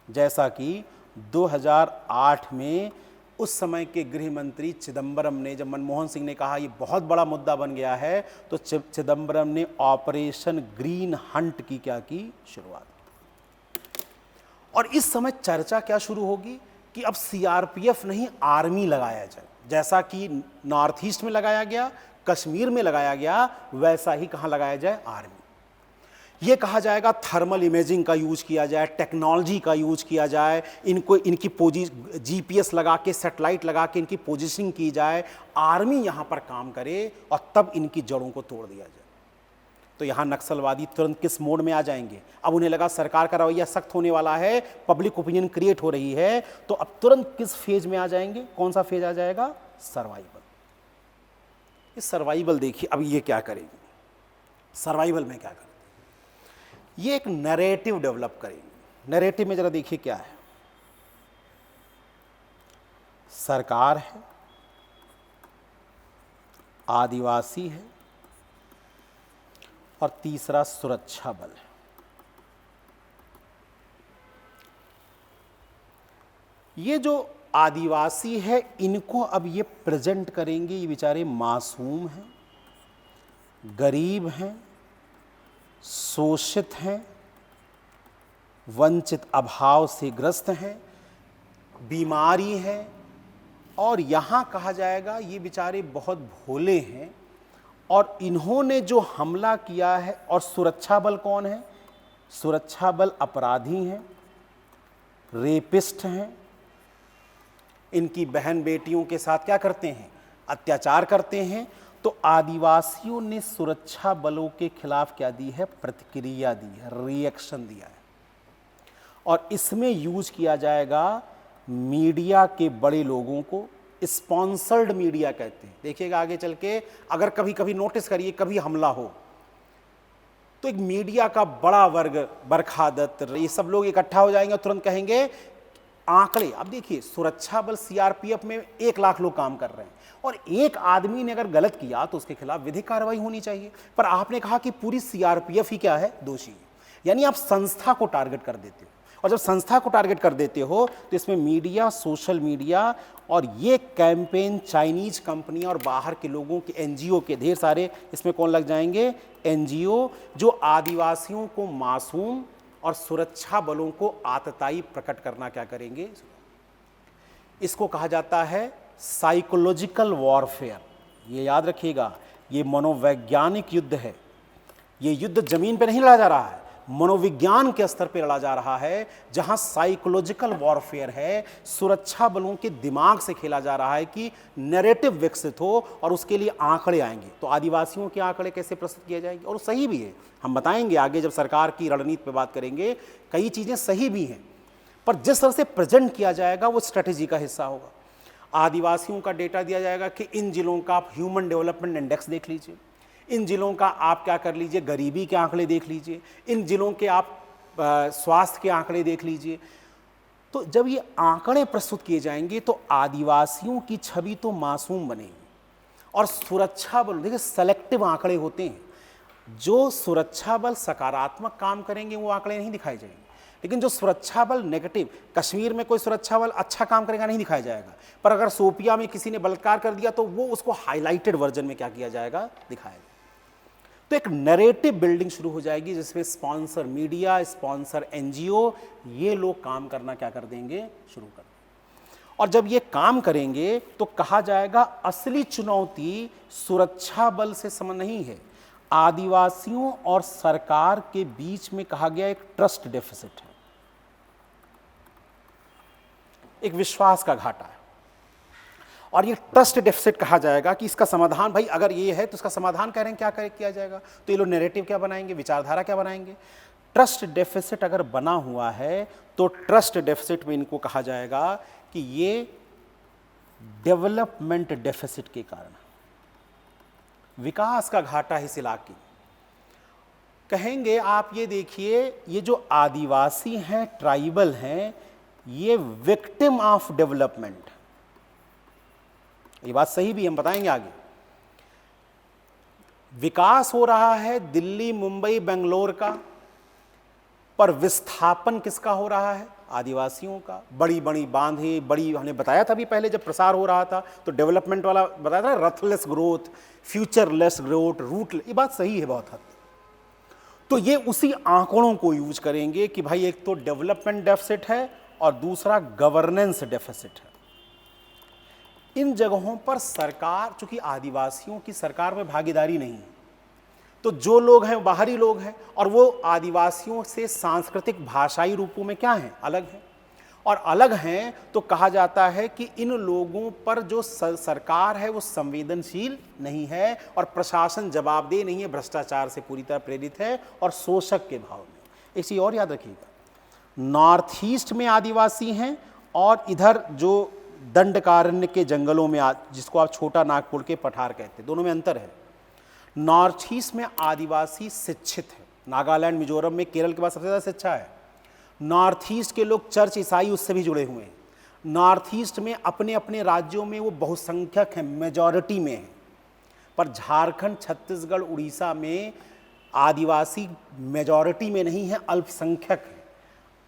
जैसा कि 2008 में उस समय के गृह मंत्री चिदम्बरम ने, जब मनमोहन सिंह ने कहा ये बहुत बड़ा मुद्दा बन गया है, तो चिदम्बरम ने ऑपरेशन ग्रीन हंट की क्या की, शुरुआत। और इस समय चर्चा क्या शुरू होगी कि अब सीआरपीएफ नहीं, आर्मी लगाया जाए। जैसा कि नॉर्थ ईस्ट में लगाया गया, कश्मीर में लगाया गया, वैसा ही कहाँ लगाया जाए, आर्मी। ये कहा जाएगा थर्मल इमेजिंग का यूज किया जाए, टेक्नोलॉजी का यूज किया जाए, इनको इनकी जीपीएस लगा के, सैटेलाइट लगा के इनकी पोजीशनिंग की जाए, आर्मी यहाँ पर काम करे और तब इनकी जड़ों को तोड़ दिया जाए। तो यहाँ नक्सलवादी तुरंत किस मोड में आ जाएंगे, अब उन्हें लगा सरकार का रवैया सख्त होने वाला है, पब्लिक ओपिनियन क्रिएट हो रही है, तो अब तुरंत किस फेज में आ जाएंगे, कौन सा फेज आ जाएगा, सर्वाइवल। इस सर्वाइवल देखिए अब ये क्या करेंगे, सर्वाइवल में क्या करेंगे, ये एक नैरेटिव डेवलप करेंगे। नैरेटिव में जरा देखिए क्या है, सरकार है, आदिवासी है और तीसरा सुरक्षा बल है। ये जो आदिवासी है, इनको अब ये प्रेजेंट करेंगे, ये बेचारे मासूम हैं, गरीब हैं, शोषित हैं, वंचित अभाव से ग्रस्त हैं, बीमारी है, और यहाँ कहा जाएगा ये बेचारे बहुत भोले हैं और इन्होंने जो हमला किया है। और सुरक्षा बल कौन है, सुरक्षा बल अपराधी हैं, रेपिस्ट हैं, इनकी बहन बेटियों के साथ क्या करते हैं, अत्याचार करते हैं। तो आदिवासियों ने सुरक्षा बलों के खिलाफ क्या दी है, प्रतिक्रिया दी है, रिएक्शन दिया है। और इसमें यूज किया जाएगा मीडिया के बड़े लोगों को, स्पॉन्सर्ड मीडिया कहते हैं। देखिएगा आगे चल के, अगर कभी कभी नोटिस करिए, कभी हमला हो तो एक मीडिया का बड़ा वर्ग, बरखा दत्त, ये सब लोग इकट्ठा हो जाएंगे और तुरंत कहेंगे आंकड़े। अब देखिए, सुरक्षा बल सीआरपीएफ में 1 लाख लोग काम कर रहे हैं और एक आदमी ने अगर गलत किया तो उसके खिलाफ विधिक कार्रवाई होनी चाहिए, पर आपने कहा कि पूरी सीआरपीएफ ही क्या है, दोषी है। यानी आप संस्था को टारगेट कर देते हो, और जब संस्था को टारगेट कर देते हो तो इसमें मीडिया, सोशल मीडिया और ये कैंपेन चाइनीज कंपनी और बाहर के लोगों के, एनजीओ के ढेर सारे इसमें कौन लग जाएंगे, एनजीओ, जो आदिवासियों को मासूम और सुरक्षा बलों को आतताई प्रकट करना क्या करेंगे। इसको कहा जाता है साइकोलॉजिकल वॉरफेयर। ये याद रखिएगा, ये मनोवैज्ञानिक युद्ध है। ये युद्ध जमीन पे नहीं लड़ा जा रहा है, मनोविज्ञान के स्तर पे लड़ा जा रहा है, जहां साइकोलॉजिकल वॉरफेयर है, सुरक्षा बलों के दिमाग से खेला जा रहा है कि नैरेटिव विकसित हो और उसके लिए आंकड़े आएंगे। तो आदिवासियों के आंकड़े कैसे प्रस्तुत किए जाएंगे, और सही भी है, हम बताएंगे आगे जब सरकार की रणनीति पे बात करेंगे, कई चीजें सही भी हैं, पर जिस तरह से प्रेजेंट किया जाएगा वो स्ट्रेटेजी का हिस्सा होगा। आदिवासियों का डेटा दिया जाएगा कि इन जिलों का आप ह्यूमन डेवलपमेंट इंडेक्स देख लीजिए, इन जिलों का आप क्या कर लीजिए, गरीबी के आंकड़े देख लीजिए, इन जिलों के आप स्वास्थ्य के आंकड़े देख लीजिए। तो जब ये आंकड़े प्रस्तुत किए जाएंगे तो आदिवासियों की छवि तो मासूम बनेगी। और सुरक्षा बल, देखिए सेलेक्टिव आंकड़े होते हैं, जो सुरक्षा बल सकारात्मक काम करेंगे वो आंकड़े नहीं दिखाए जाएंगे, लेकिन जो सुरक्षा बल नेगेटिव, कश्मीर में कोई सुरक्षा बल अच्छा काम करेगा नहीं दिखाया जाएगा, पर अगर शोपियां में किसी ने बलात्कार कर दिया तो वो उसको हाईलाइटेड वर्जन में क्या किया जाएगा, दिखाएगा। तो एक नैरेटिव बिल्डिंग शुरू हो जाएगी जिसमें स्पॉन्सर मीडिया, स्पॉन्सर एनजीओ, ये लोग काम करना क्या कर देंगे, शुरू कर देंगे। और जब ये काम करेंगे तो कहा जाएगा असली चुनौती सुरक्षा बल से सम नहीं है, आदिवासियों और सरकार के बीच में कहा गया एक ट्रस्ट डेफिसिट है, एक विश्वास का घाटा है। और ये ट्रस्ट डेफिसिट कहा जाएगा कि इसका समाधान, भाई अगर ये है तो इसका समाधान कह रहे हैं क्या किया जाएगा, तो ये लोग नैरेटिव क्या बनाएंगे, विचारधारा क्या बनाएंगे। ट्रस्ट डेफिसिट अगर बना हुआ है तो ट्रस्ट डेफिसिट में इनको कहा जाएगा कि ये डेवलपमेंट डेफिसिट के कारण, विकास का घाटा है इस इलाके। कहेंगे आप ये देखिए, ये जो आदिवासी हैं, ट्राइबल हैं, ये विक्टिम ऑफ डेवलपमेंट, ये बात सही भी हम बताएंगे आगे। विकास हो रहा है दिल्ली, मुंबई, बेंगलोर का, पर विस्थापन किसका हो रहा है, आदिवासियों का। बड़ी बड़ी बांधें, बड़ी, हमने बताया था भी पहले जब प्रसार हो रहा था तो डेवलपमेंट वाला बताया था, रथलेस ग्रोथ, फ्यूचरलेस ग्रोथ, रूट, ये बात सही है बहुत हद। तो ये उसी आंकड़ों को यूज करेंगे कि भाई एक तो डेवलपमेंट डेफिसिट है और दूसरा गवर्नेंस डेफिसिट है। इन जगहों पर सरकार, चूंकि आदिवासियों की सरकार में भागीदारी नहीं है, तो जो लोग हैं बाहरी लोग हैं, और वो आदिवासियों से सांस्कृतिक भाषाई रूपों में क्या हैं, अलग हैं। और अलग हैं तो कहा जाता है कि इन लोगों पर जो सरकार है वो संवेदनशील नहीं है और प्रशासन जवाबदेह नहीं है, भ्रष्टाचार से पूरी तरह प्रेरित है और शोषक के भाव में। एक चीज और याद रखिएगा, नॉर्थ ईस्ट में आदिवासी हैं और इधर जो दंडकारण्य के जंगलों में, जिसको आप छोटा नागपुर के पठार कहते हैं, दोनों में अंतर है। नॉर्थ ईस्ट में आदिवासी शिक्षित है, नागालैंड, मिजोरम में, केरल के बाद सबसे ज़्यादा शिक्षा है। नॉर्थ ईस्ट के लोग चर्च, ईसाई, उससे भी जुड़े हुए हैं। नॉर्थ ईस्ट में अपने अपने राज्यों में वो बहुसंख्यक हैं, मेजॉरिटी में हैं। पर झारखंड, छत्तीसगढ़, उड़ीसा में आदिवासी मेजॉरिटी में नहीं है, अल्पसंख्यक हैं,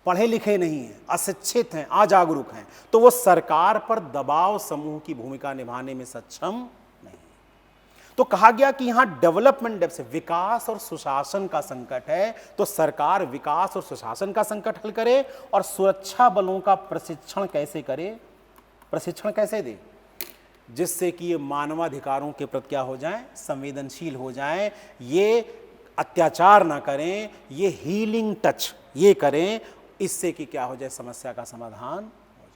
पढ़े लिखे नहीं हैं, अशिक्षित हैं, अजागरूक हैं। तो वो सरकार पर दबाव समूह की भूमिका निभाने में सक्षम नहीं। तो कहा गया कि यहां डेवलपमेंट डेफिसिट, विकास और सुशासन का संकट है, तो सरकार विकास और सुशासन का संकट हल करे और सुरक्षा बलों का प्रशिक्षण कैसे करे, प्रशिक्षण कैसे दे, जिससे कि ये मानवाधिकारों के प्रति क्या हो जाएं, संवेदनशील हो जाएं, ये अत्याचार ना करें, ये हीलिंग टच ये करें, इससे कि क्या हो जाए, समस्या का समाधान हो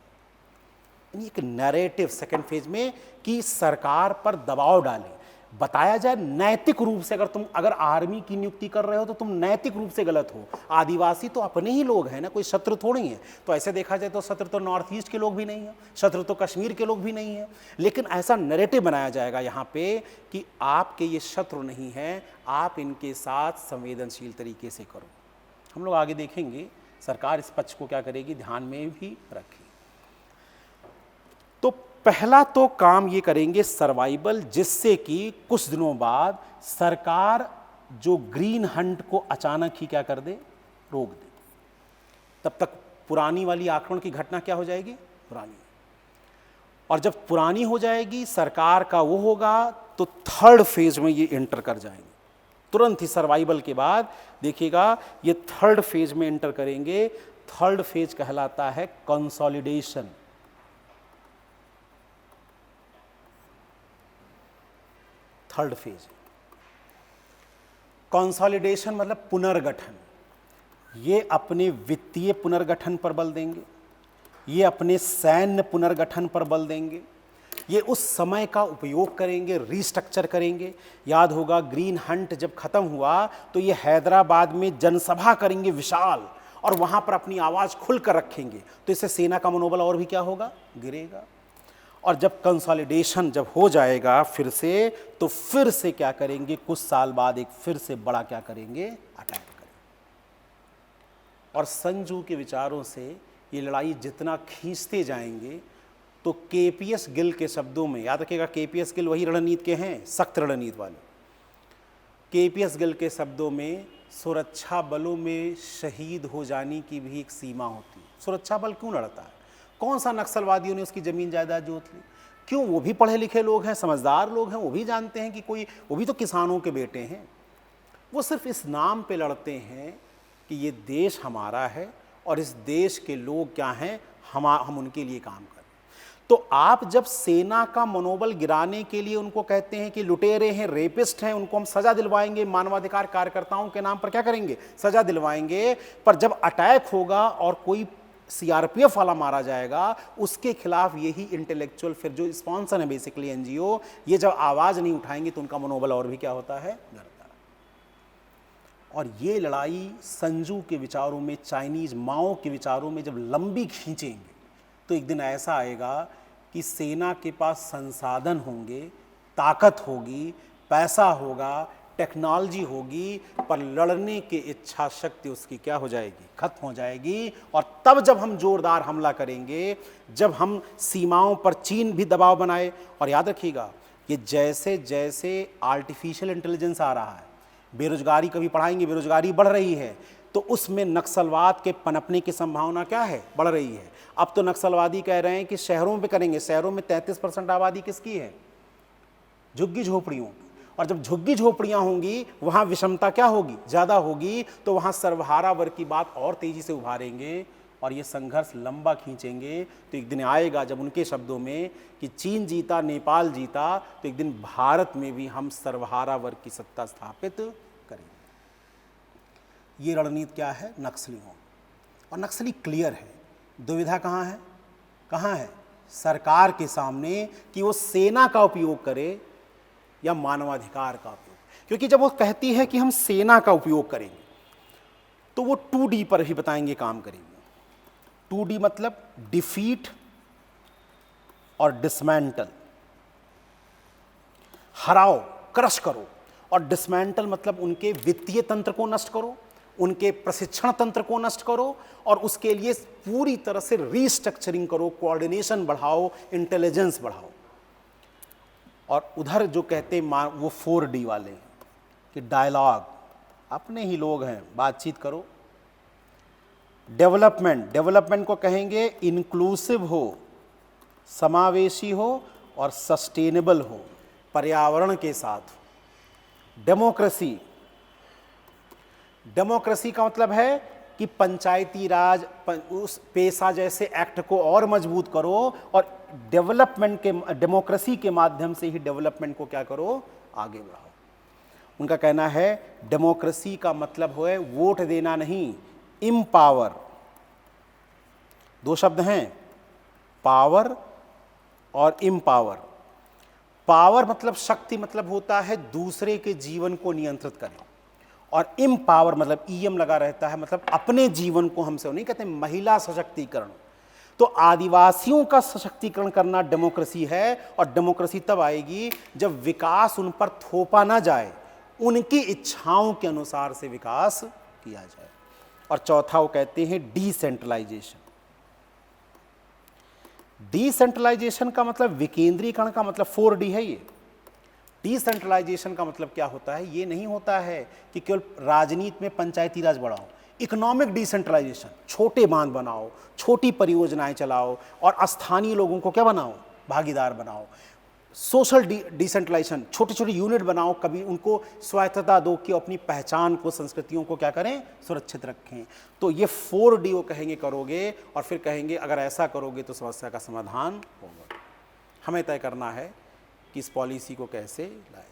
जाए। एक नैरेटिव सेकंड फेज में कि सरकार पर दबाव डालें, बताया जाए नैतिक रूप से, अगर आर्मी की नियुक्ति कर रहे हो तो तुम नैतिक रूप से गलत हो। आदिवासी तो अपने ही लोग हैं ना, कोई शत्रु थोड़ी है। तो ऐसे देखा जाए तो शत्रु तो नॉर्थ ईस्ट के लोग भी नहीं है, शत्रु तो कश्मीर के लोग भी नहीं है। लेकिन ऐसा नैरेटिव बनाया जाएगा यहाँ पे कि आपके ये शत्रु नहीं है, आप इनके साथ संवेदनशील तरीके से करो। हम लोग आगे देखेंगे सरकार इस पक्ष को क्या करेगी, ध्यान में भी रखेगी। तो पहला तो काम ये करेंगे सर्वाइवल, जिससे कि कुछ दिनों बाद सरकार जो ग्रीन हंट को अचानक ही क्या कर दे, रोक दे। तब तक पुरानी वाली आक्रमण की घटना क्या हो जाएगी, पुरानी। और जब पुरानी हो जाएगी, सरकार का वो होगा, तो थर्ड फेज में ये एंटर कर जाएंगे। तुरंत ही सर्वाइवल के बाद देखिएगा ये थर्ड फेज में एंटर करेंगे। थर्ड फेज कहलाता है कंसोलिडेशन। थर्ड फेज कंसोलिडेशन मतलब पुनर्गठन। ये अपने वित्तीय पुनर्गठन पर बल देंगे, ये अपने सैन्य पुनर्गठन पर बल देंगे, ये उस समय का उपयोग करेंगे, रीस्ट्रक्चर करेंगे। याद होगा ग्रीन हंट जब खत्म हुआ तो ये हैदराबाद में जनसभा करेंगे विशाल, और वहां पर अपनी आवाज खुलकर रखेंगे। तो इससे सेना का मनोबल और भी क्या होगा, गिरेगा। और जब कंसोलिडेशन जब हो जाएगा फिर से, तो फिर से क्या करेंगे, कुछ साल बाद एक फिर से बड़ा क्या करेंगे, अटैक करेंगे। और संजू के विचारों से ये लड़ाई जितना खींचते जाएंगे, तो केपीएस गिल के शब्दों में, याद रखिएगा केपीएस गिल वही रणनीति के हैं, सख्त रणनीति वाले। केपीएस गिल के शब्दों में सुरक्षा बलों में शहीद हो जाने की भी एक सीमा होती है। सुरक्षा बल क्यों लड़ता है, कौन सा नक्सलवादियों ने उसकी ज़मीन जायदाद जोत ली, क्यों? वो भी पढ़े लिखे लोग हैं, समझदार लोग हैं, वो भी जानते हैं कि कोई, वो भी तो किसानों के बेटे हैं। वो सिर्फ इस नाम पे लड़ते हैं कि ये देश हमारा है और इस देश के लोग क्या हैं, हम उनके लिए काम करें। तो आप जब सेना का मनोबल गिराने के लिए उनको कहते हैं कि लुटेरे हैं, रेपिस्ट हैं, उनको हम सजा दिलवाएंगे, मानवाधिकार कार्यकर्ताओं के नाम पर क्या करेंगे, सजा दिलवाएंगे, पर जब अटैक होगा और कोई सीआरपीएफ वाला मारा जाएगा, उसके खिलाफ यही इंटेलेक्चुअल, फिर जो स्पॉन्सर है बेसिकली एनजीओ, ये जब आवाज नहीं उठाएंगे तो उनका मनोबल और भी क्या होता है, गिरता है। और ये लड़ाई संजू के विचारों में, चाइनीज माओ के विचारों में जब लंबी खींचेंगे तो एक दिन ऐसा आएगा कि सेना के पास संसाधन होंगे, ताकत होगी, पैसा होगा, टेक्नोलॉजी होगी, पर लड़ने की इच्छा शक्ति उसकी क्या हो जाएगी, खत्म हो जाएगी। और तब जब हम जोरदार हमला करेंगे, जब हम सीमाओं पर चीन भी दबाव बनाए, और याद रखिएगा ये जैसे जैसे आर्टिफिशियल इंटेलिजेंस आ रहा है, बेरोजगारी कभी पढ़ाएंगे, बेरोजगारी बढ़ रही है, तो उसमें नक्सलवाद के पनपने की संभावना क्या है, बढ़ रही है। अब तो नक्सलवादी कह रहे हैं कि शहरों पे करेंगे, शहरों में 33% आबादी किसकी है, झुग्गी झोपड़ियों। और जब झुग्गी झोपड़ियां होंगी वहां विषमता क्या होगी, ज्यादा होगी, तो वहां सर्वहारा वर्ग की बात और तेजी से उभारेंगे और ये संघर्ष लंबा खींचेंगे। तो एक दिन आएगा जब उनके शब्दों में कि चीन जीता, नेपाल जीता, तो एक दिन भारत में भी हम सर्वहारा वर्ग की सत्ता स्थापित करेंगे। ये रणनीति क्या है, नक्सलियों। और नक्सली क्लियर है, दुविधा कहाँ है, कहाँ है, सरकार के सामने कि वो सेना का उपयोग करे या मानवाधिकार का उपयोग। क्योंकि जब वो कहती है कि हम सेना का उपयोग करेंगे तो वो 2D पर भी बताएंगे काम करेंगे। 2D मतलब डिफीट और डिसमेंटल, हराओ, क्रश करो, और डिसमेंटल मतलब उनके वित्तीय तंत्र को नष्ट करो, उनके प्रशिक्षण तंत्र को नष्ट करो, और उसके लिए पूरी तरह से रीस्ट्रक्चरिंग करो, कोऑर्डिनेशन बढ़ाओ, इंटेलिजेंस बढ़ाओ। और उधर जो कहते हैं वो 4D वाले कि डायलॉग, अपने ही लोग हैं, बातचीत करो। डेवलपमेंट को कहेंगे इंक्लूसिव हो, समावेशी हो और सस्टेनेबल हो, पर्यावरण के साथ। डेमोक्रेसी का मतलब है कि पंचायती राज, उस पेशा जैसे एक्ट को और मजबूत करो, और डेवलपमेंट के, डेमोक्रेसी के माध्यम से ही डेवलपमेंट को क्या करो, आगे बढ़ाओ। उनका कहना है डेमोक्रेसी का मतलब है वोट देना नहीं, इम्पावर। दो शब्द हैं, पावर और इम्पावर। पावर मतलब शक्ति, मतलब होता है दूसरे के जीवन को नियंत्रित करें, और इम्पावर मतलब ईएम लगा रहता है, मतलब अपने जीवन को हमसे नहीं कहते महिला सशक्तिकरण। तो आदिवासियों का सशक्तिकरण करना डेमोक्रेसी है, और डेमोक्रेसी तब आएगी जब विकास उन पर थोपा ना जाए, उनकी इच्छाओं के अनुसार से विकास किया जाए। और चौथा वो कहते हैं डिसेंट्रलाइजेशन। डिसेंट्रलाइजेशन का मतलब विकेंद्रीकरण का मतलब 4D है। ये डिसेंट्रलाइजेशन का मतलब क्या होता है, ये नहीं होता है कि केवल राजनीति में पंचायती राज बढ़ाओ। इकोनॉमिक डिसेंट्रलाइजेशन, छोटे बांध बनाओ, छोटी परियोजनाएं चलाओ, और स्थानीय लोगों को क्या बनाओ, भागीदार बनाओ। सोशल डिसेंट्रलाइजेशन, छोटे छोटे यूनिट बनाओ, कभी उनको स्वायत्तता दो कि अपनी पहचान को, संस्कृतियों को क्या करें, सुरक्षित रखें। तो ये 4D वो कहेंगे करोगे, और फिर कहेंगे अगर ऐसा करोगे तो समस्या का समाधान होगा। हमें तय करना है कि इस पॉलिसी को कैसे लाए।